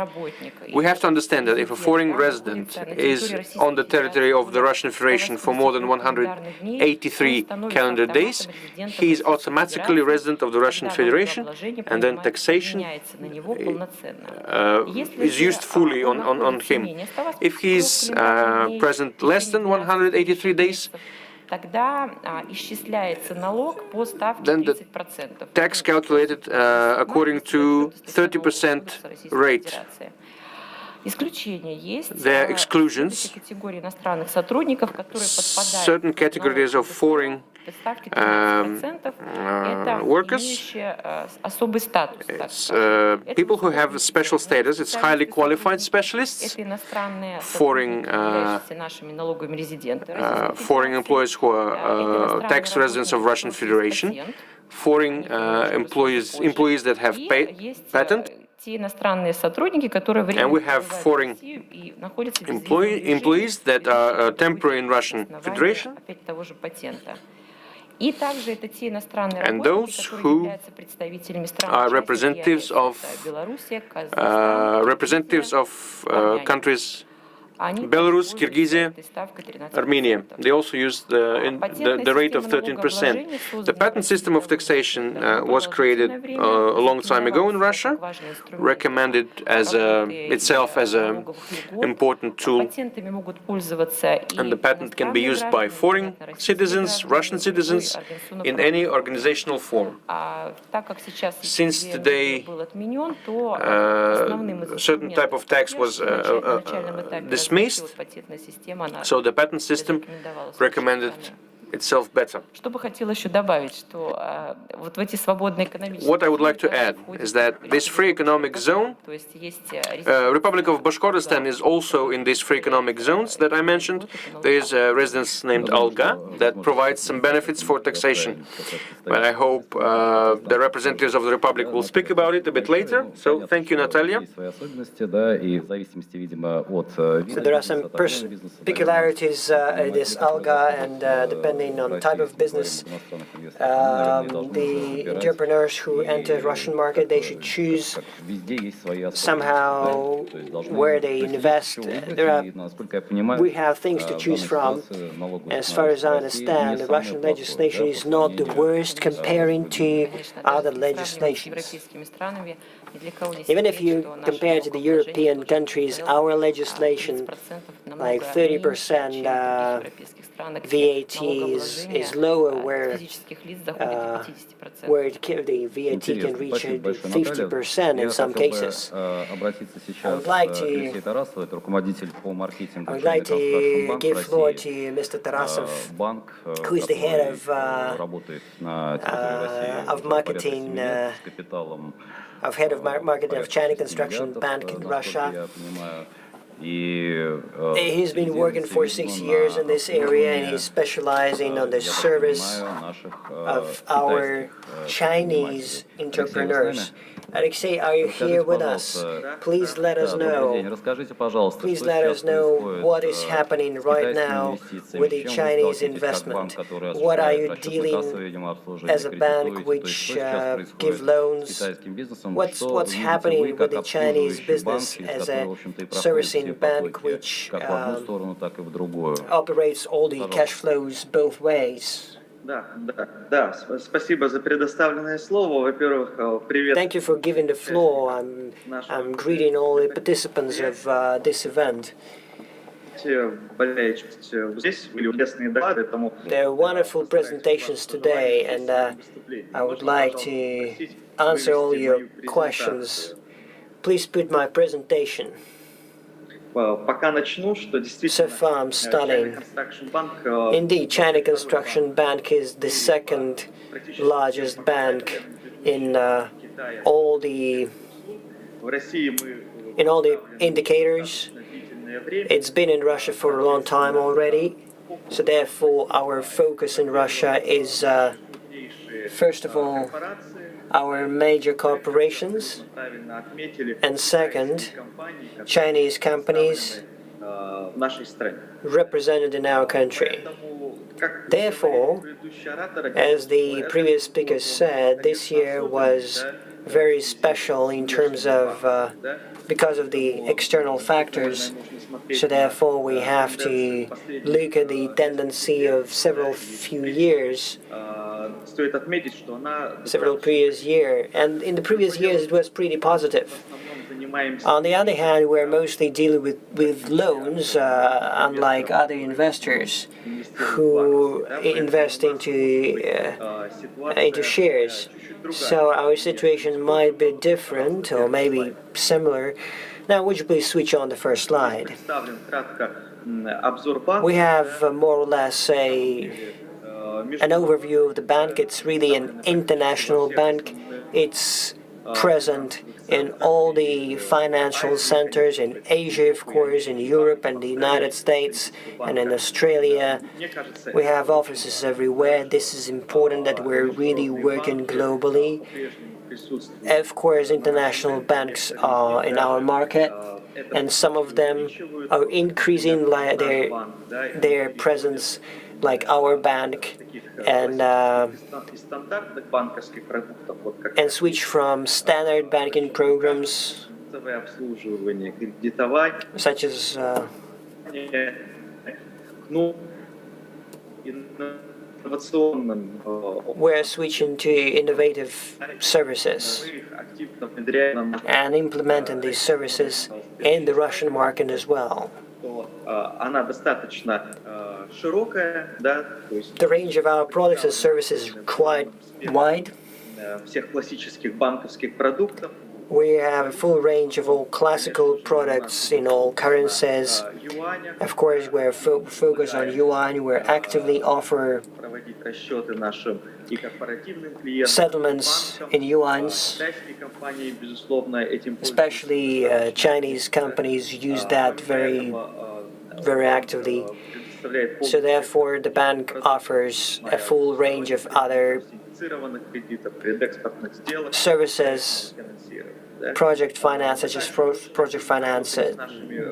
Speaker 1: We have to understand that if a foreign resident is on the territory of the Russian Federation for more than 183 calendar days, he is automatically resident of the Russian Federation, and then taxation is used fully on him. If he is present less than 183 days, then the tax calculated according to 30% rate. There are exclusions. Certain categories of foreign workers, it's people who have a special status, it's highly qualified specialists, foreign employees who are tax residents of Russian Federation, foreign employees that have patent, and we have foreign employees that are temporary in Russian Federation, and those who are representatives of countries Belarus, Kyrgyzia, Armenia. They also use the rate of 13%. The patent system of taxation was created a long time ago in Russia, recommended as itself as an important tool, and the patent can be used by foreign citizens, Russian citizens, in any organizational form. Since today certain type of tax was dismissed, so the patent system recommended itself better. What I would like to add is that this free economic zone, Republic of Bashkortostan is also in these free economic zones that I mentioned. There is a residence named Alga that provides some benefits for taxation. But I hope the representatives of the Republic will speak about it a bit later. So thank you, Natalia.
Speaker 3: So there are some peculiarities in this Alga, and depending on type of business, the entrepreneurs who enter Russian market, they should choose somehow where they invest. We have things to choose from. As far as I understand, the Russian legislation is not the worst comparing to other legislations. Even if you compare to the European countries, our legislation, like 30% VAT is lower, where the VAT can reach 50% in some cases. I would like to give floor to Mr. Tarasov, who is the head of marketing, head of marketing of China Construction Bank in Russia. He's been working for 6 years in this area, and he's specializing on the service of our Chinese entrepreneurs. Alexei, are you here with us? Please let us know.
Speaker 2: Расскажите, пожалуйста,
Speaker 3: Please
Speaker 2: что
Speaker 3: let
Speaker 2: сейчас
Speaker 3: us know
Speaker 2: происходит
Speaker 3: what is
Speaker 2: с
Speaker 3: happening right
Speaker 2: китайскими
Speaker 3: now
Speaker 2: инвестициями,
Speaker 3: with
Speaker 2: с
Speaker 3: the
Speaker 2: чем вы
Speaker 3: Chinese
Speaker 2: сталкиваетесь как банк,
Speaker 3: investment.
Speaker 2: который
Speaker 3: What are
Speaker 2: осуществляет
Speaker 3: you
Speaker 2: расчетно-кассовое
Speaker 3: dealing
Speaker 2: видеообслуживание,
Speaker 3: as a bank
Speaker 2: кредитуете, то есть
Speaker 3: which
Speaker 2: что сейчас
Speaker 3: give
Speaker 2: происходит с
Speaker 3: loans?
Speaker 2: китайским бизнесом,
Speaker 3: What's
Speaker 2: что видите вы
Speaker 3: happening with
Speaker 2: как
Speaker 3: the Chinese
Speaker 2: обслуживающий банк,
Speaker 3: business
Speaker 2: через
Speaker 3: as
Speaker 2: который,
Speaker 3: a
Speaker 2: в общем-то, и проходят
Speaker 3: servicing
Speaker 2: все
Speaker 3: bank
Speaker 2: потоки,
Speaker 3: which
Speaker 2: как в одну сторону, так и в другую.
Speaker 3: operates all the cash
Speaker 2: Пожалуйста.
Speaker 3: flows both ways?
Speaker 5: Да. Спасибо за предоставленное слово. Во-первых, привет.
Speaker 3: Thank you for giving the floor. I'm greeting all the participants of this event.
Speaker 5: Здесь были интересные доклады, тому.
Speaker 3: There are wonderful presentations today, and I would like to answer all your questions. Please put my presentation.
Speaker 5: Пока начну, что
Speaker 3: So far I'm studying. Indeed, China Construction Bank is the second largest bank in all the indicators. It's been in Russia for a long time already, so therefore our focus in Russia is first of all our major corporations, and second, Chinese companies represented in our country. Therefore, as the previous speaker said, this year was very special in terms of because of the external factors. So therefore, we have to look at the tendency of several previous year, and in the previous years it was pretty positive. On the other hand, we're mostly dealing with loans, unlike other investors who invest into shares. So our situation might be different or maybe similar. Now, would you please switch on the first slide? We have more or less an overview of the bank. It's really an international bank. It's present in all the financial centers in Asia, of course, in Europe and the United States and in Australia. We have offices everywhere. This is important that we're really working globally. Of course, international banks are in our market, and some of them are increasing their presence, like our bank, and switch from standard banking programs such as we're switching to innovative services and implementing these services in the Russian market as well. The range of our products and services is quite wide. We have a full range of all classical products in all currencies. Of course, we're focused on yuan. We're actively offer settlements in yuans. Especially Chinese companies use that very actively. So therefore, the bank offers a full range of other services, project finance, such as project finance,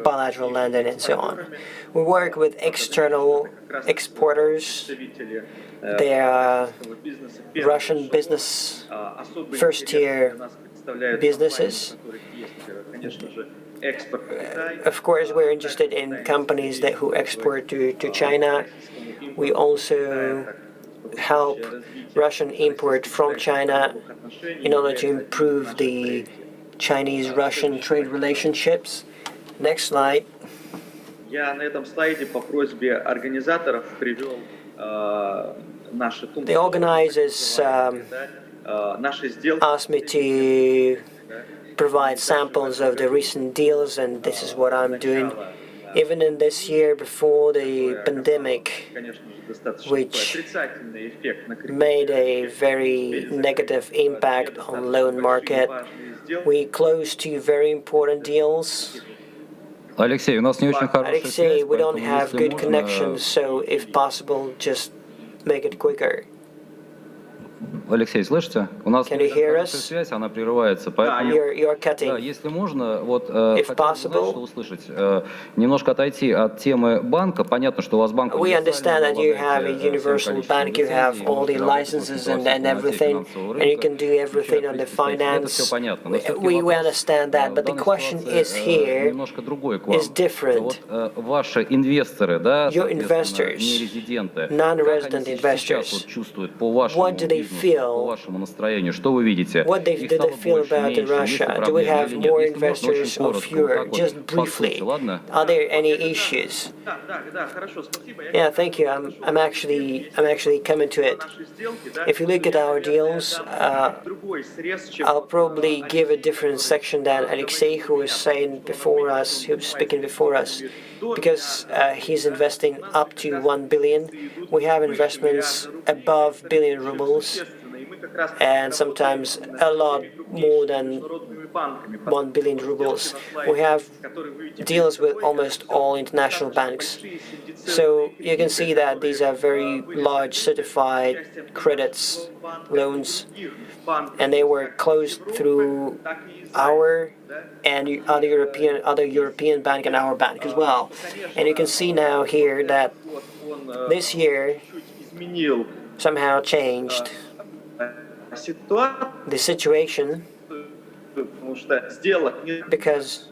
Speaker 3: bilateral lending, and so on. We work with external exporters. They are Russian business, first-tier businesses. Of course, we're interested in companies who export to China. We also help Russian import from China in order to improve the Chinese-Russian trade relationships. Next slide. The organizers asked me to provide samples of the recent deals, and this is what I'm doing. Even in this year before the pandemic, which made a very negative impact on loan market, we closed two very important deals.
Speaker 2: Alexei,
Speaker 3: we don't have good connections, so if possible, just make it quicker.
Speaker 2: Алексей, слышите? У нас
Speaker 3: Can you hear us?
Speaker 2: связь, она прерывается, поэтому...
Speaker 3: You're
Speaker 2: Да,
Speaker 3: cutting.
Speaker 2: если можно, вот
Speaker 3: If
Speaker 2: хотел бы, знаете,
Speaker 3: possible.
Speaker 2: что услышать, немножко отойти от темы банка. Понятно, что у вас банк
Speaker 3: We understand that you have a
Speaker 2: универсальный,
Speaker 3: universal bank, you have all the licenses and everything, and you can do everything on the
Speaker 2: Это все
Speaker 3: finance.
Speaker 2: понятно. Но все-таки
Speaker 3: We
Speaker 2: вопрос
Speaker 3: understand that,
Speaker 2: в
Speaker 3: but the
Speaker 2: данной
Speaker 3: question
Speaker 2: ситуации
Speaker 3: is here
Speaker 2: немножко другой к вам.
Speaker 3: is different.
Speaker 2: Вот ваши инвесторы, да,
Speaker 3: Your
Speaker 2: соответственно,
Speaker 3: investors,
Speaker 2: нерезиденты, как
Speaker 3: non-resident
Speaker 2: они сейчас
Speaker 3: investors,
Speaker 2: вот чувствуют по вашему
Speaker 3: what do they
Speaker 2: бизнесу,
Speaker 3: feel?
Speaker 2: по вашему настроению, что вы видите?
Speaker 3: What do
Speaker 2: Их
Speaker 3: they
Speaker 2: стало
Speaker 3: feel
Speaker 2: больше,
Speaker 3: about
Speaker 2: меньше, есть ли
Speaker 3: Russia? Do we
Speaker 2: проблемы
Speaker 3: have
Speaker 2: или нет?
Speaker 3: more
Speaker 2: Если можно, очень
Speaker 3: investors or
Speaker 2: коротко, вот
Speaker 3: fewer?
Speaker 2: так вот,
Speaker 3: Just
Speaker 2: по сути,
Speaker 3: briefly,
Speaker 2: ладно?
Speaker 3: are there any issues?
Speaker 5: Да, хорошо, спасибо.
Speaker 3: Yeah, thank you. I'm actually coming to it. If you look at our deals, I'll probably give a different section than Alexei, who was saying before us, who was speaking before us, because he's investing up to 1 billion. We have investments above billion rubles, and sometimes a lot more than 1 billion rubles. We have deals with almost all international banks. So you can see that these are very large certified credits, loans, and they were closed through our and other European bank and our bank as well. And you can see now here that this year somehow changed the situation because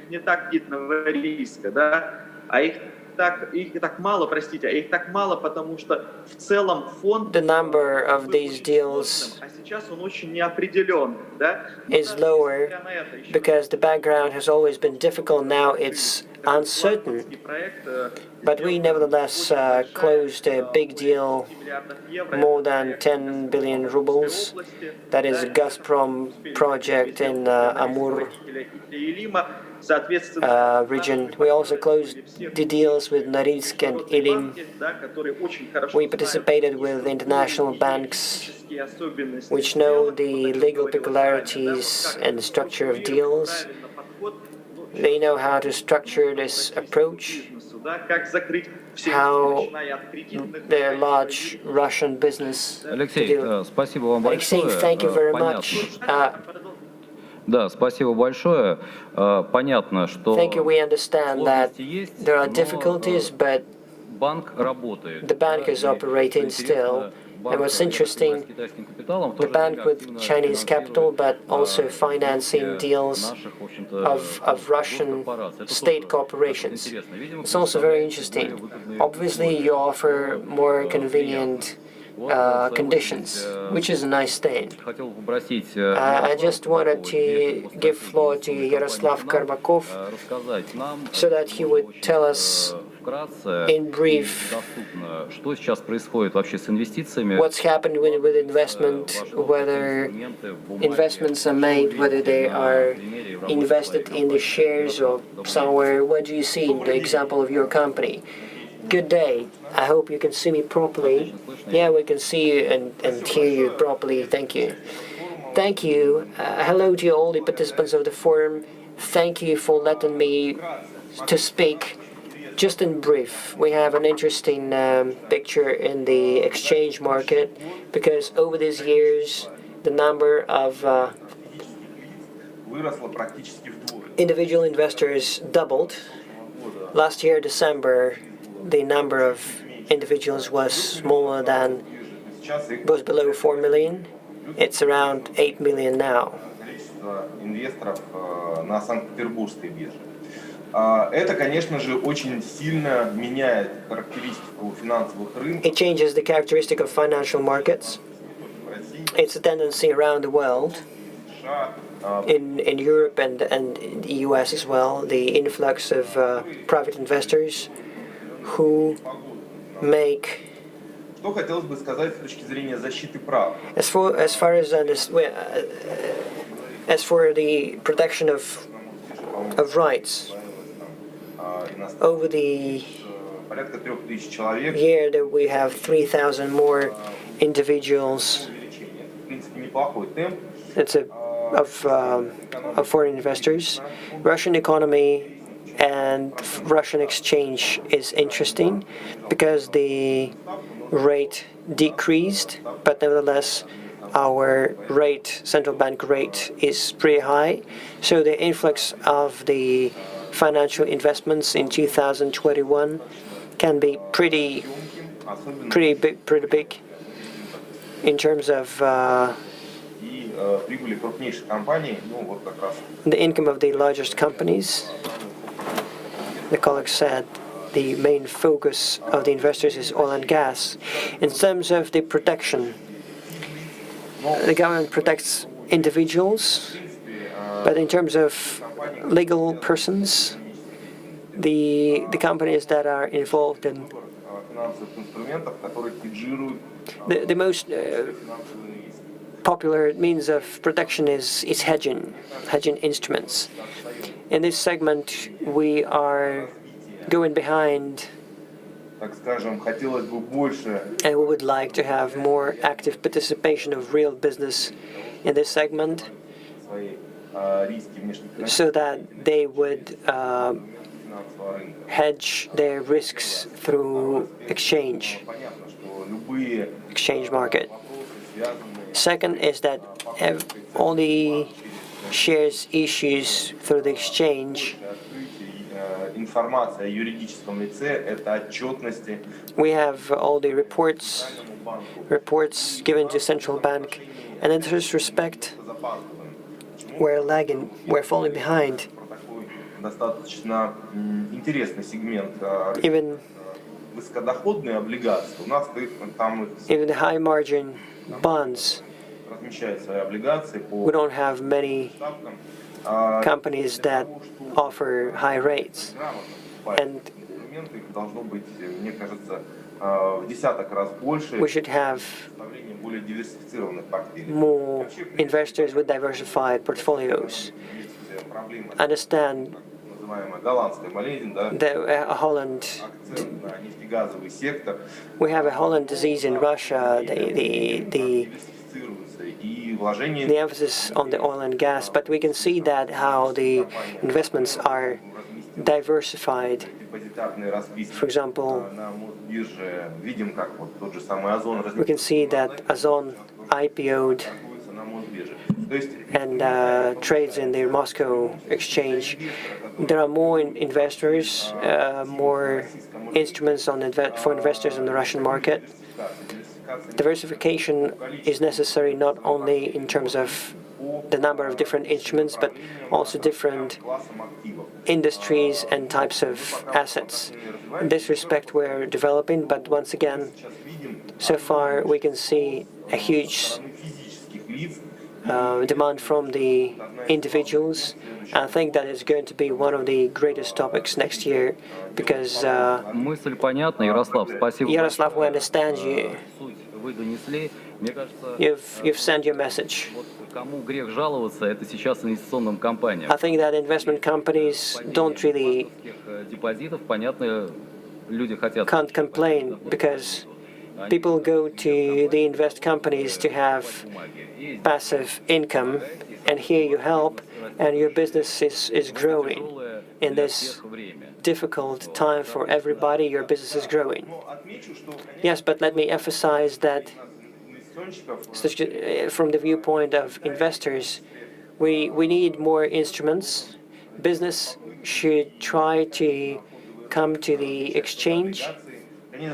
Speaker 5: не так видного риска, да, их так мало, простите, их так мало, потому что в целом фонд
Speaker 3: the number of these deals
Speaker 5: а сейчас он очень неопределенный, да.
Speaker 3: is lower because the background has always been difficult. Now it's uncertain. But we nevertheless closed a big deal, more than 10 billion rubles. That is a Gazprom project in Amur region. We also closed the deals with Norilsk and Ilim. We participated with international banks which know the legal peculiarities and the structure of deals. They know how to structure this approach, how the large Russian business
Speaker 2: Алексей,
Speaker 3: to do.
Speaker 2: спасибо вам
Speaker 3: Alexei,
Speaker 2: большое.
Speaker 3: thank you very
Speaker 2: Понятно.
Speaker 3: much.
Speaker 2: Да, спасибо большое. Понятно, что
Speaker 3: Thank you. We understand that
Speaker 2: сложности есть,
Speaker 3: there are
Speaker 2: но
Speaker 3: difficulties, but
Speaker 2: банк работает.
Speaker 3: the bank is operating still. And what's interesting, the bank with Chinese capital, but also financing deals of Russian state corporations. It's also very interesting. Obviously, you offer more convenient conditions, which is a nice thing. I just wanted to give floor to Yaroslav Karbakov so that he would tell us in brief what's happened with investment, whether investments are made, whether they are invested in the shares or somewhere. What do you see in the example of your company? Good day. I hope you can see me properly. Yeah, we can see you and hear you properly. Thank you. Thank you. Hello to all the participants of the forum. Thank you for letting me to speak. Just in brief, we have an interesting picture in the exchange market because over these years, the number of individual investors doubled. Last year, December, the number of individuals was below 4 million. It's around 8 million now.
Speaker 6: Это, конечно же, очень сильно меняет характеристику финансовых рынков.
Speaker 3: It changes the characteristic of financial markets. It's a tendency around the world, in Europe and in the US as well, the influx of private investors who make.
Speaker 6: Что хотелось бы сказать с точки зрения защиты прав?
Speaker 3: As for the protection of rights, over the year that we have 3,000 more individuals. It's of foreign investors. Russian economy and Russian exchange is interesting because the rate decreased, but nevertheless our rate, central bank rate, is pretty high. So the influx of the financial investments in 2021 can be pretty big in terms of the income of the largest companies. The colleague said the main focus of the investors is oil and gas. In terms of the protection, the government protects individuals, but in terms of legal persons, the companies that are involved in the most popular means of protection is hedging instruments. In this segment, we are going behind, and we would like to have more active participation of real business in this segment, so that they would hedge their risks through exchange market. Second is that all the shares issues through the exchange, we have all the reports given to central bank, and in this respect, we're lagging, we're falling behind. Even the high margin bonds, we don't have many companies that offer high rates, and we should have more investors with diversified portfolios. Understand that Holland, we have a Holland disease in Russia, the emphasis on the oil and gas, but we can see that how the investments are diversified. For example, we can see that Ozon IPO'd and trades in the Moscow exchange. There are more investors, more instruments for investors in the Russian market. Diversification is necessary not only in terms of the number of different instruments, but also different industries and types of assets. In this respect, we're developing, but once again, so far we can see a huge demand from the individuals. I think that is going to be one of the greatest topics next year, because Yaroslav, we understand you. You've sent your message. I think that investment companies can't complain, because people go to the invest companies to have passive income, and here you help, and your business is growing. In this difficult time for everybody, your business is growing. Yes, but let me emphasize that from the viewpoint of investors, we need more instruments. Business should try to come to the exchange. We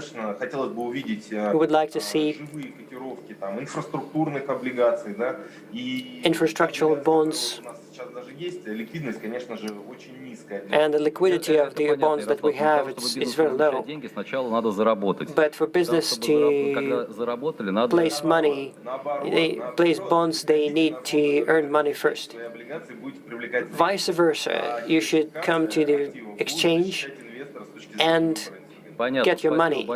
Speaker 3: would like to see infrastructural bonds, and the liquidity of the bonds that we have is very low. But for business to place money, place bonds, they need to earn money first. Vice versa, you should come to the exchange and get your money.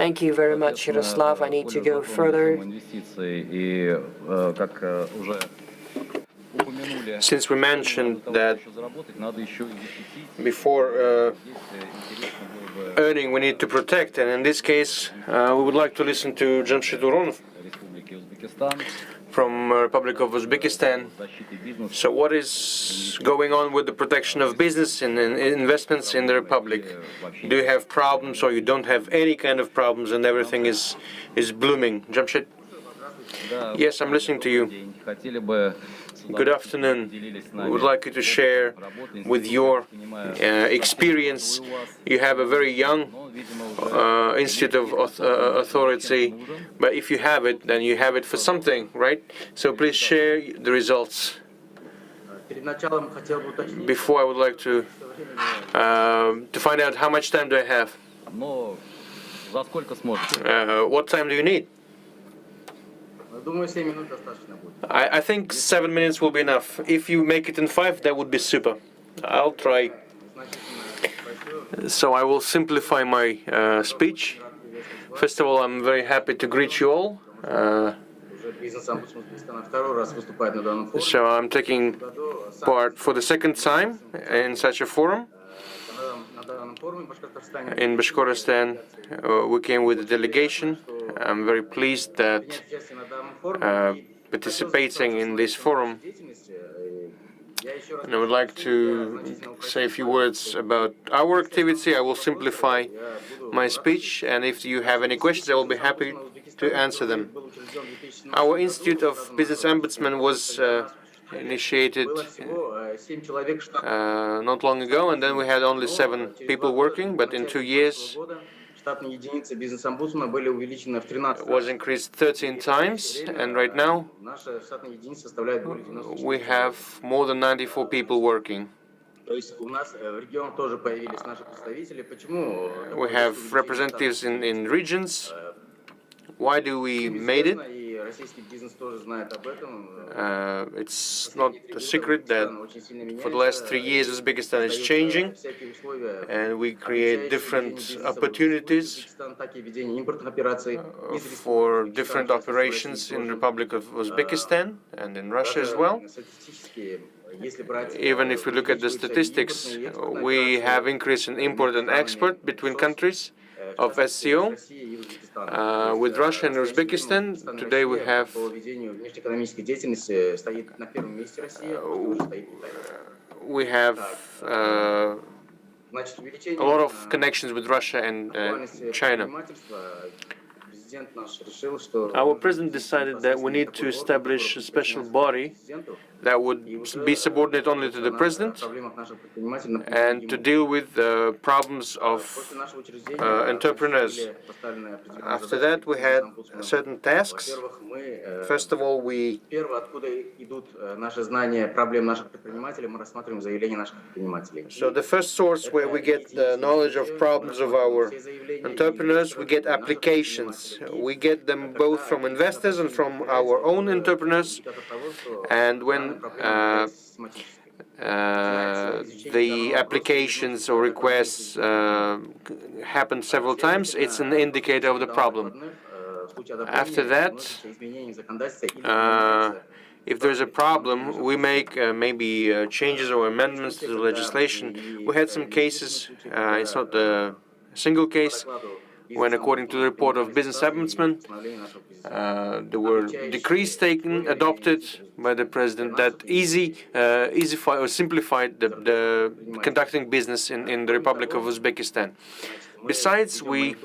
Speaker 3: Thank you very much, Yaroslav. I need to go further.
Speaker 1: Since we mentioned that before earning we need to protect, and in this case we would like to listen to Jamshid Uronov, from Republic of Uzbekistan. So what is going on with the protection of business and investments in the Republic? Do you have problems, or you don't have any kind of problems and everything is blooming? Jamshid? Yes, I'm listening to you. Good afternoon. We would like you to share with your experience. You have a very young institute of authority, but if you have it, then you have it for something, right? So please share the results. Before, I would like to find out how much time do I have. What time do you need? I think 7 minutes will be enough. If you make it in 5, that would be super. I'll try. So I will simplify my speech. First of all, I'm very happy to greet you all. So I'm taking part for the second time in such a forum. In Bashkortostan, we came with a delegation. I'm very pleased that participating in this forum. And I would like to say a few words about our activity. I will simplify my speech, and if you have any questions, I will be happy to answer them. Our Institute of Business Ombudsman was initiated not long ago, and then we had only 7 people working, but in 2 years it was increased 13 times, and right now we have more than 94 people working. We have representatives in regions. Why do we made it? It's not a secret that for the last 3 years Uzbekistan is changing, and we create different opportunities for different operations in the Republic of Uzbekistan and in Russia as well. Even if we look at the statistics, we have increase in import and export between countries of SCO. With Russia and Uzbekistan, today we have a lot of connections with Russia and China. Our president decided that we need to establish a special body that would be subordinate only to the president and to deal with the problems of entrepreneurs. After that, we had certain tasks. First of all, so the first source where we get the knowledge of problems of our entrepreneurs, we get applications. We get them both from investors and from our own entrepreneurs. And when the applications or requests happen several times, it's an indicator of the problem. After that, if there's a problem, we make maybe changes or amendments to the legislation. We had some cases, it's not a single case, when, according to the report of Business Ombudsman, there were decrees adopted by the president that simplified the conducting business in the Republic of Uzbekistan. Besides, we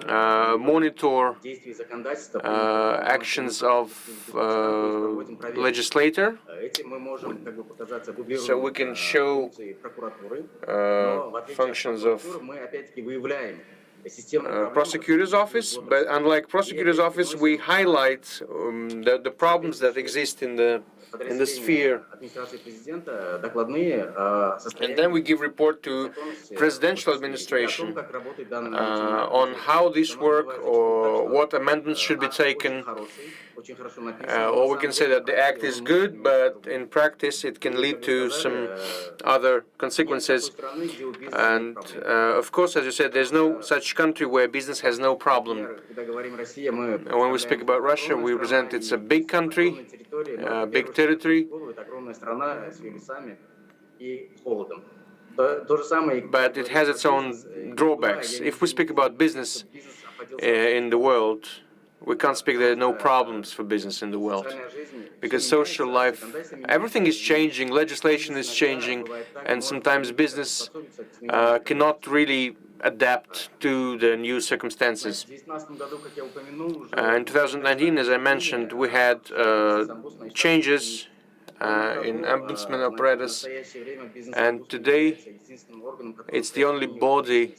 Speaker 1: monitor actions of legislator, so we can show functions of prosecutor's office, but unlike prosecutor's office, we highlight the problems that exist in the sphere, and then we give report to presidential administration on how this work or what amendments should be taken. Or we can say that the act is good, but in practice it can lead to some other consequences. And of course, as you said, there's no such country where business has no problem. When we speak about Russia, we present it's a big country, big territory, but it has its own drawbacks. If we speak about business in the world, we can't speak there are no problems for business in the world, because social life, everything is changing, legislation is changing, and sometimes business cannot really adapt to the new circumstances. In 2019, as I mentioned, we had changes in ombudsman apparatus, and today it's the only body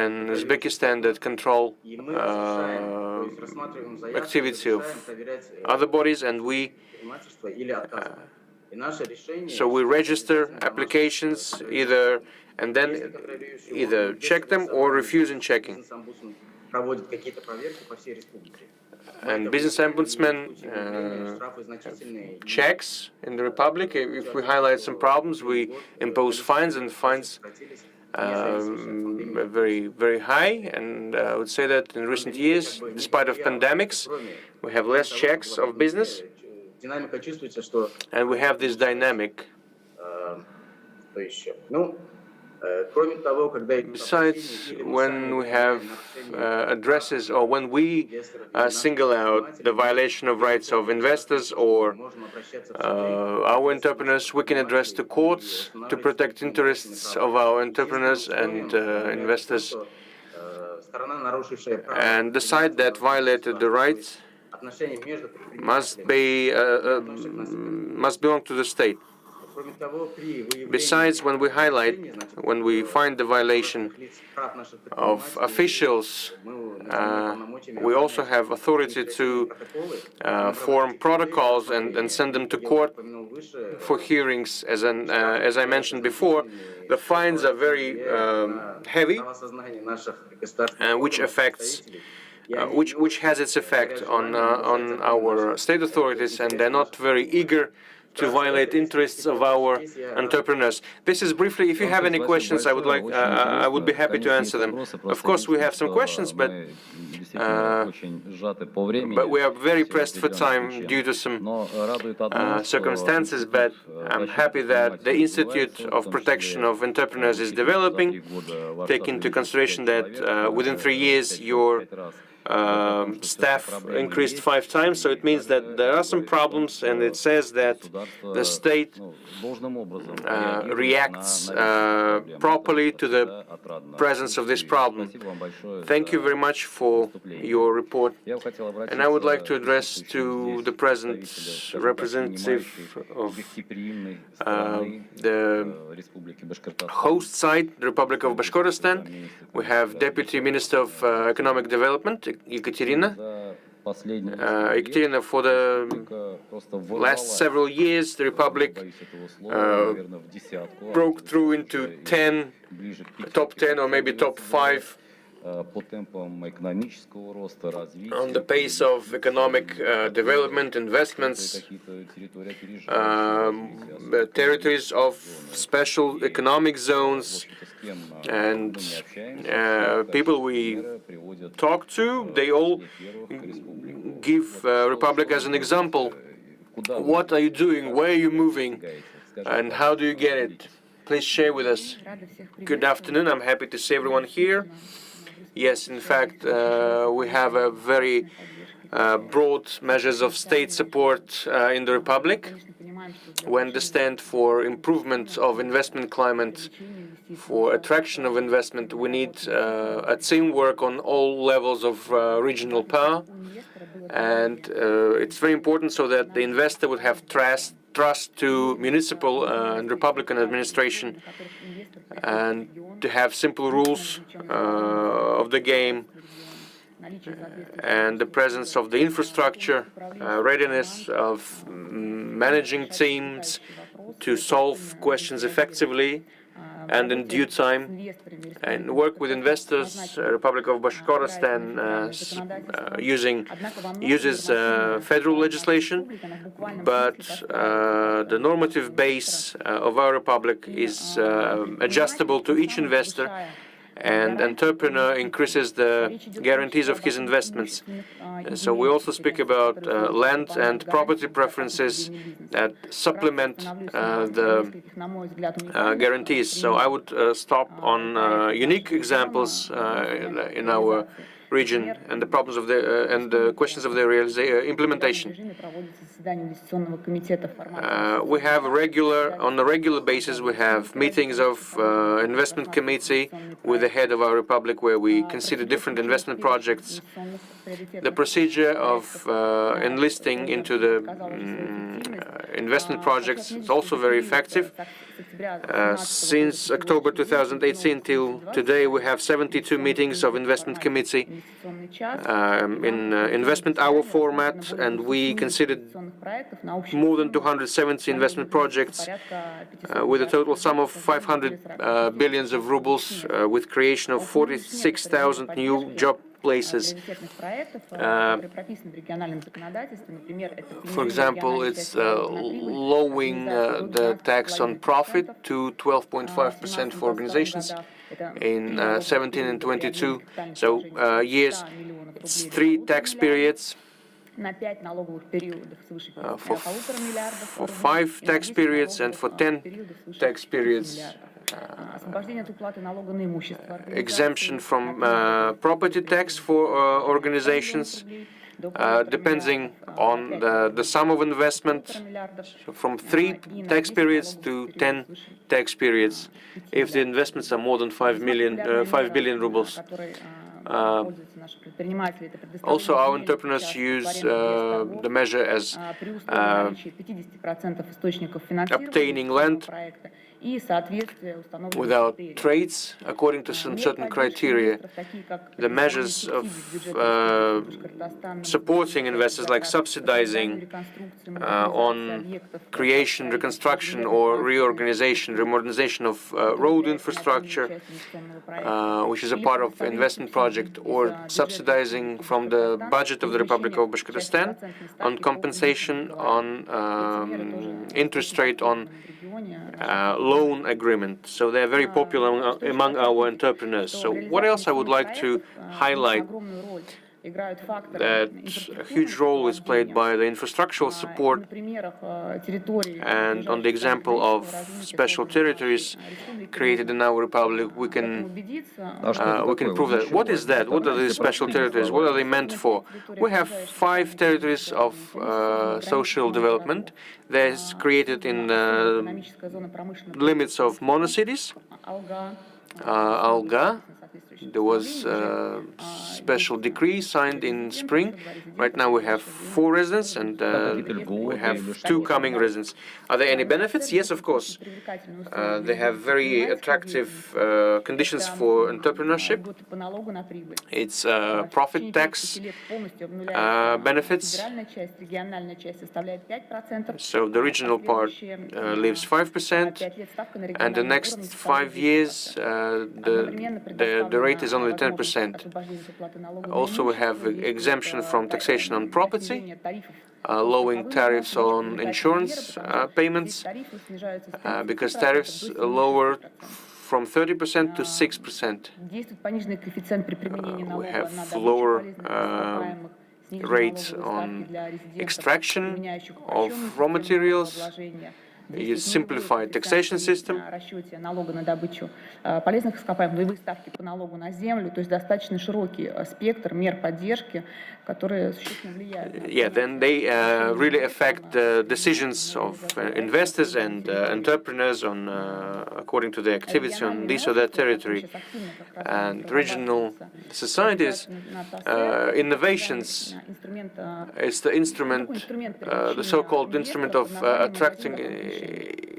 Speaker 1: in Uzbekistan that control activity of other bodies, and so we register applications and then either check them or refuse in checking. And business ombudsman checks in the Republic. If we highlight some problems, we impose fines, and fines very, very high. And I would say that in recent years, despite of pandemics, we have less checks of business, and we have this dynamic. Besides, when we have addresses, or when we single out the violation of rights of investors or our entrepreneurs, we can address the courts to protect interests of our entrepreneurs and investors. And the side that violated the rights must belong to the state. Besides, when we find the violation of officials, we also have authority to form protocols and send them to court for hearings. As I mentioned before, the fines are very heavy, which has its effect on our state authorities, and they're not very eager to violate interests of our entrepreneurs. This is briefly. If you have any questions, I would be happy to answer them. Of course, we have some questions, but we are very pressed for time due to some circumstances. But I'm happy that the Institute of Protection of Entrepreneurs is developing. Take into consideration that within 3 years, your staff increased 5 times, so it means that there are some problems, and it says that the state reacts properly to the presence of this problem. Thank you very much for your report, and I would like to address to the present representative of the host side, the Republic of Bashkortostan. We have Deputy Minister of Economic Development, Ekaterina. Ekaterina, for the last several years, the Republic broke through into top 10 or maybe top 5 on the pace of economic development, investments, territories of special economic zones, and people we talk to, they all give Republic as an example. What are you doing? Where are you moving? And how do you get it? Please share with us. Good afternoon. I'm happy to see everyone here. Yes, in fact, we have a very broad measures of state support in the Republic. We understand for improvement of investment climate, for attraction of investment, we need a teamwork on all levels of regional power. And it's very important so that the investor would have trust to municipal and Republican administration, and to have simple rules of the game, and the presence of the infrastructure, readiness of managing teams to solve questions effectively and in due time, and work with investors. Republic of Bashkortostan uses federal legislation, but the normative base of our republic is adjustable to each investor, and entrepreneur increases the guarantees of his investments. So we also speak about land and property preferences that supplement the guarantees. So I would stop on unique examples in our region and the problems of and the questions of their implementation. We have on a regular basis, we have meetings of investment committee with the head of our republic where we consider different investment projects. The procedure of enlisting into the investment projects is also very effective. Since October 2018 till today, we have 72 meetings of investment committee in investment hour format, and we considered more than 270 investment projects with a total sum of 500 billions of rubles, with creation of 46,000 new job places. For example, it's lowering the tax on profit to 12.5% for organizations in 17 and 22. So years, it's 3 tax periods. For 5 tax periods and for 10 tax periods. Exemption from property tax for organizations, depending on the sum of investment, from 3 tax periods to 10 tax periods, if the investments are more than 5 billion rubles. Also, our entrepreneurs use the measure as obtaining land without trades according to some certain criteria. The measures of supporting investors, like subsidizing on creation, reconstruction, or reorganization, remodernization of road infrastructure, which is a part of investment project, or subsidizing from the budget of the Republic of Bashkortostan on compensation on interest rate on loan agreement. So they're very popular among our entrepreneurs. So what else I would like to highlight? That a huge role is played by the infrastructural support, and on the example of special territories created in our republic, we can prove that. What is that? What are these special territories? What are they meant for? We have 5 territories of social development. They're created in limits of monocities. Alga. There was a special decree signed in spring. Right now we have 4 residents, and we have 2 coming residents. Are there any benefits? Yes, of course. They have very attractive conditions for entrepreneurship. It's profit tax benefits. So the regional part leaves 5%, and the next 5 years the rate is only 10%. Also, we have exemption from taxation on property, lowering tariffs on insurance payments, because tariffs lower from 30% to 6%. We have lower rates on extraction of raw materials. You simplify taxation system. Yeah, then they really affect the decisions of investors and entrepreneurs on according to their activity on this or that territory. And regional societies, innovations is the instrument, the so-called instrument of attracting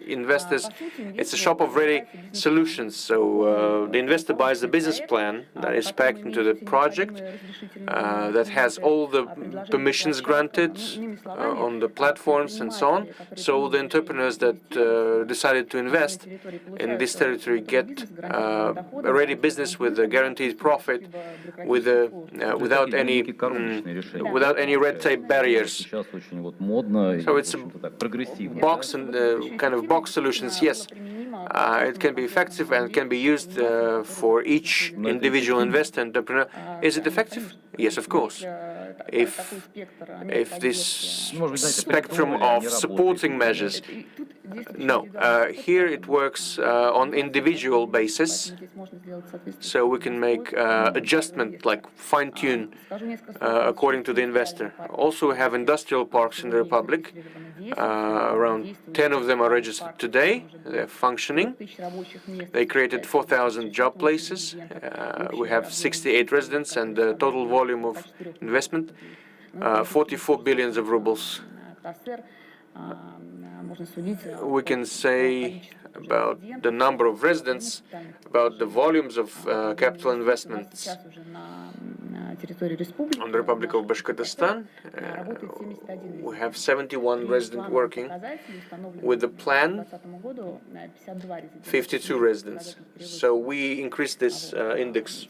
Speaker 1: investors. It's a shop of ready solutions. So the investor buys the business plan that is packed into the project, that has all the permissions granted on the platforms and so on. So the entrepreneurs that decided to invest in this territory get a ready business with a guaranteed profit, without any red tape barriers. So it's a box and kind of box solutions. Yes, it can be effective and can be used for each individual investor, entrepreneur. Is it effective? Yes, of course. if this spectrum of supporting measures. No, here it works on individual basis, so we can make adjustment, like fine-tune according to the investor. Also, we have industrial parks in the Republic. Around 10 of them are registered today. They're functioning. They created 4,000 job places. We have 68 residents, and the total volume of investment 44 billions of rubles. We can say about the number of residents, about the volumes of capital investments on the Republic of Bashkortostan. We have 71 residents working. With the plan, 52 residents. So we increased this index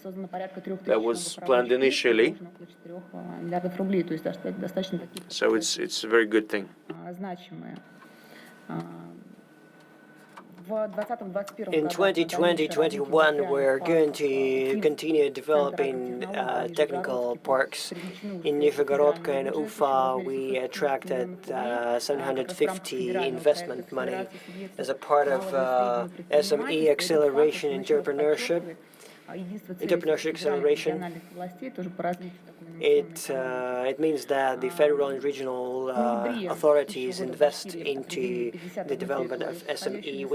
Speaker 1: that was planned initially. So it's a very good thing.
Speaker 3: In 2020-21, we're going to continue developing technical parks. In Nizhegorod and Ufa, we attracted 750 investment money as a part of SME acceleration entrepreneurship acceleration. It means that the federal and regional authorities invest into the development of SME.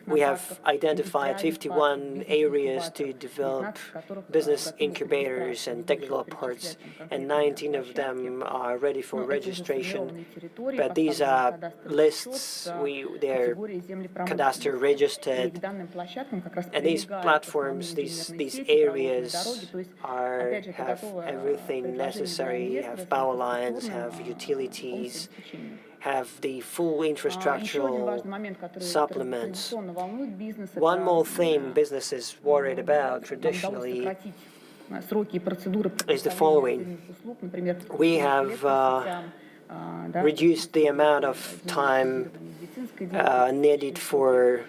Speaker 3: We have identified 51 areas to develop business incubators and technical parks, and 19 of them are ready for registration. But these are lists, they're cadastre registered, and these platforms, these areas have everything necessary, have power lines, have utilities, have the full infrastructural supplements. One more thing business is worried about traditionally is the following. We have reduced the amount of time needed for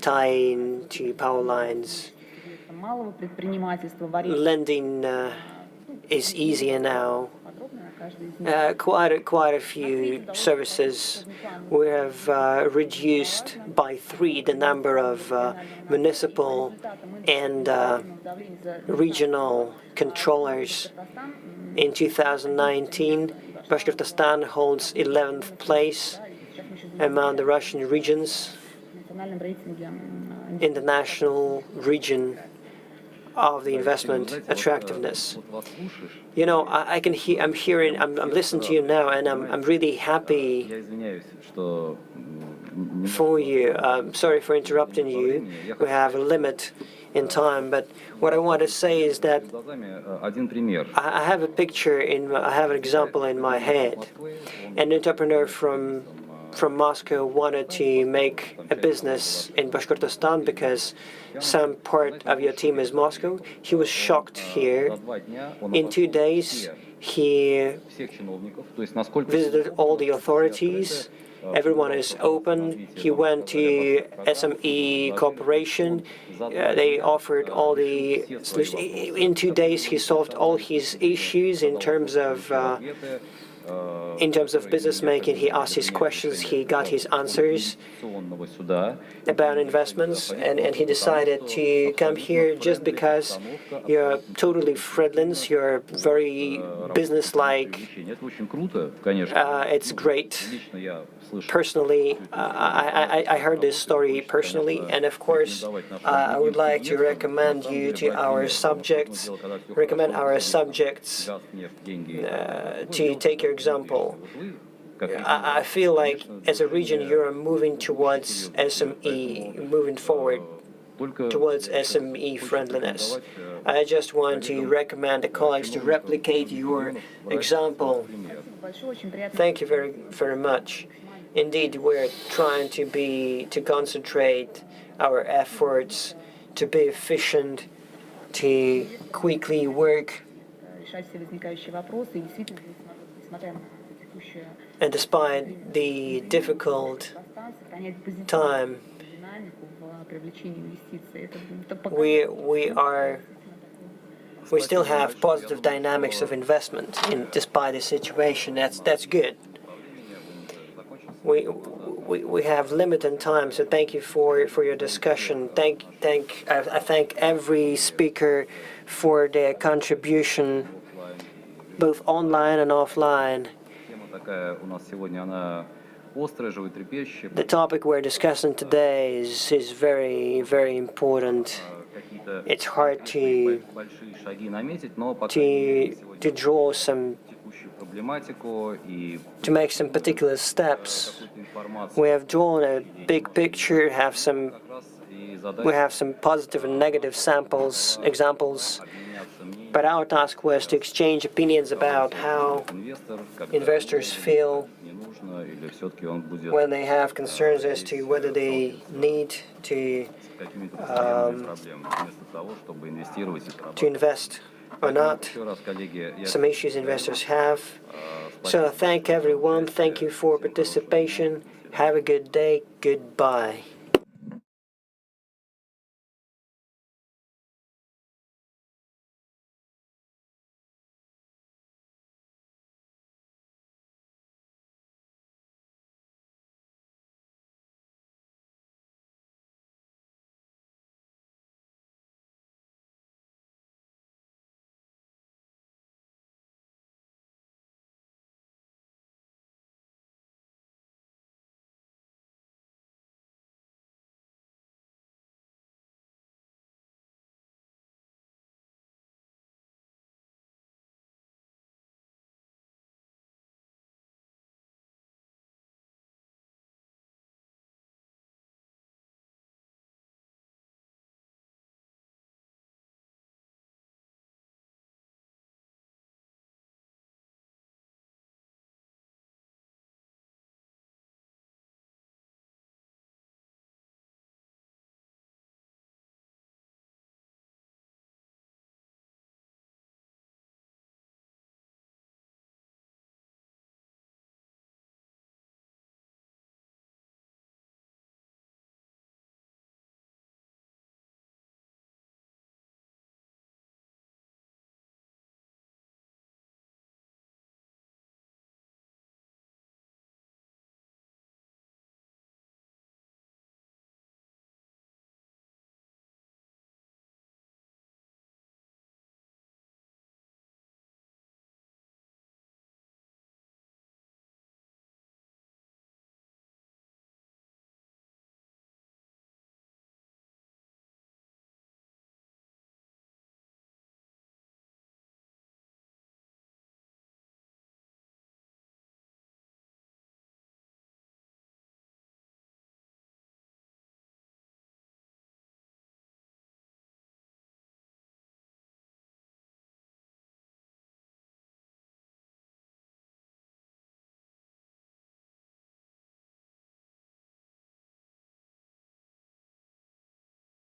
Speaker 3: tying to power lines. Lending is easier now. Quite a few services. We have reduced by 3 the number of municipal and regional controllers. In 2019, Bashkortostan holds 11th place among the Russian regions in the national region of the investment attractiveness. You know, I'm listening to you now, and I'm really happy for you. Sorry for interrupting you. We have a limit in time, but what I want to say is that I have a picture I have an example in my head. An entrepreneur from Moscow wanted to make a business in Bashkortostan because some part of your team is Moscow. He was shocked here. In 2 days, he visited all the authorities. Everyone is open. He went to SME Corporation. They offered all the solutions. In 2 days, he solved all his issues in terms of business making. He asked his questions, he got his answers about investments, and he decided to come here just because you're totally friendly, you're very business-like. It's great. Personally, I heard this story personally, and of course, I would like to recommend you to our subjects, to take your example. I feel like as a region you're moving towards SME, moving forward towards SME friendliness. I just want to recommend the colleagues to replicate your example. Thank you very, very much. Indeed, we're trying to concentrate our efforts, to be efficient, to quickly work. And despite the difficult time, we are we still have positive dynamics of investment despite the situation. That's good. We have limited time, so thank you for your discussion. I thank every speaker for their contribution, both online and offline. The topic we're discussing today is very, very important. It's hard to draw some, to make some particular steps. We have drawn a big picture, we have some positive and negative examples, but our task was to exchange opinions about how investors feel when they have concerns as to whether they need to invest or not. Some issues investors have. So thank everyone. Thank you for participation. Have a good day. Goodbye.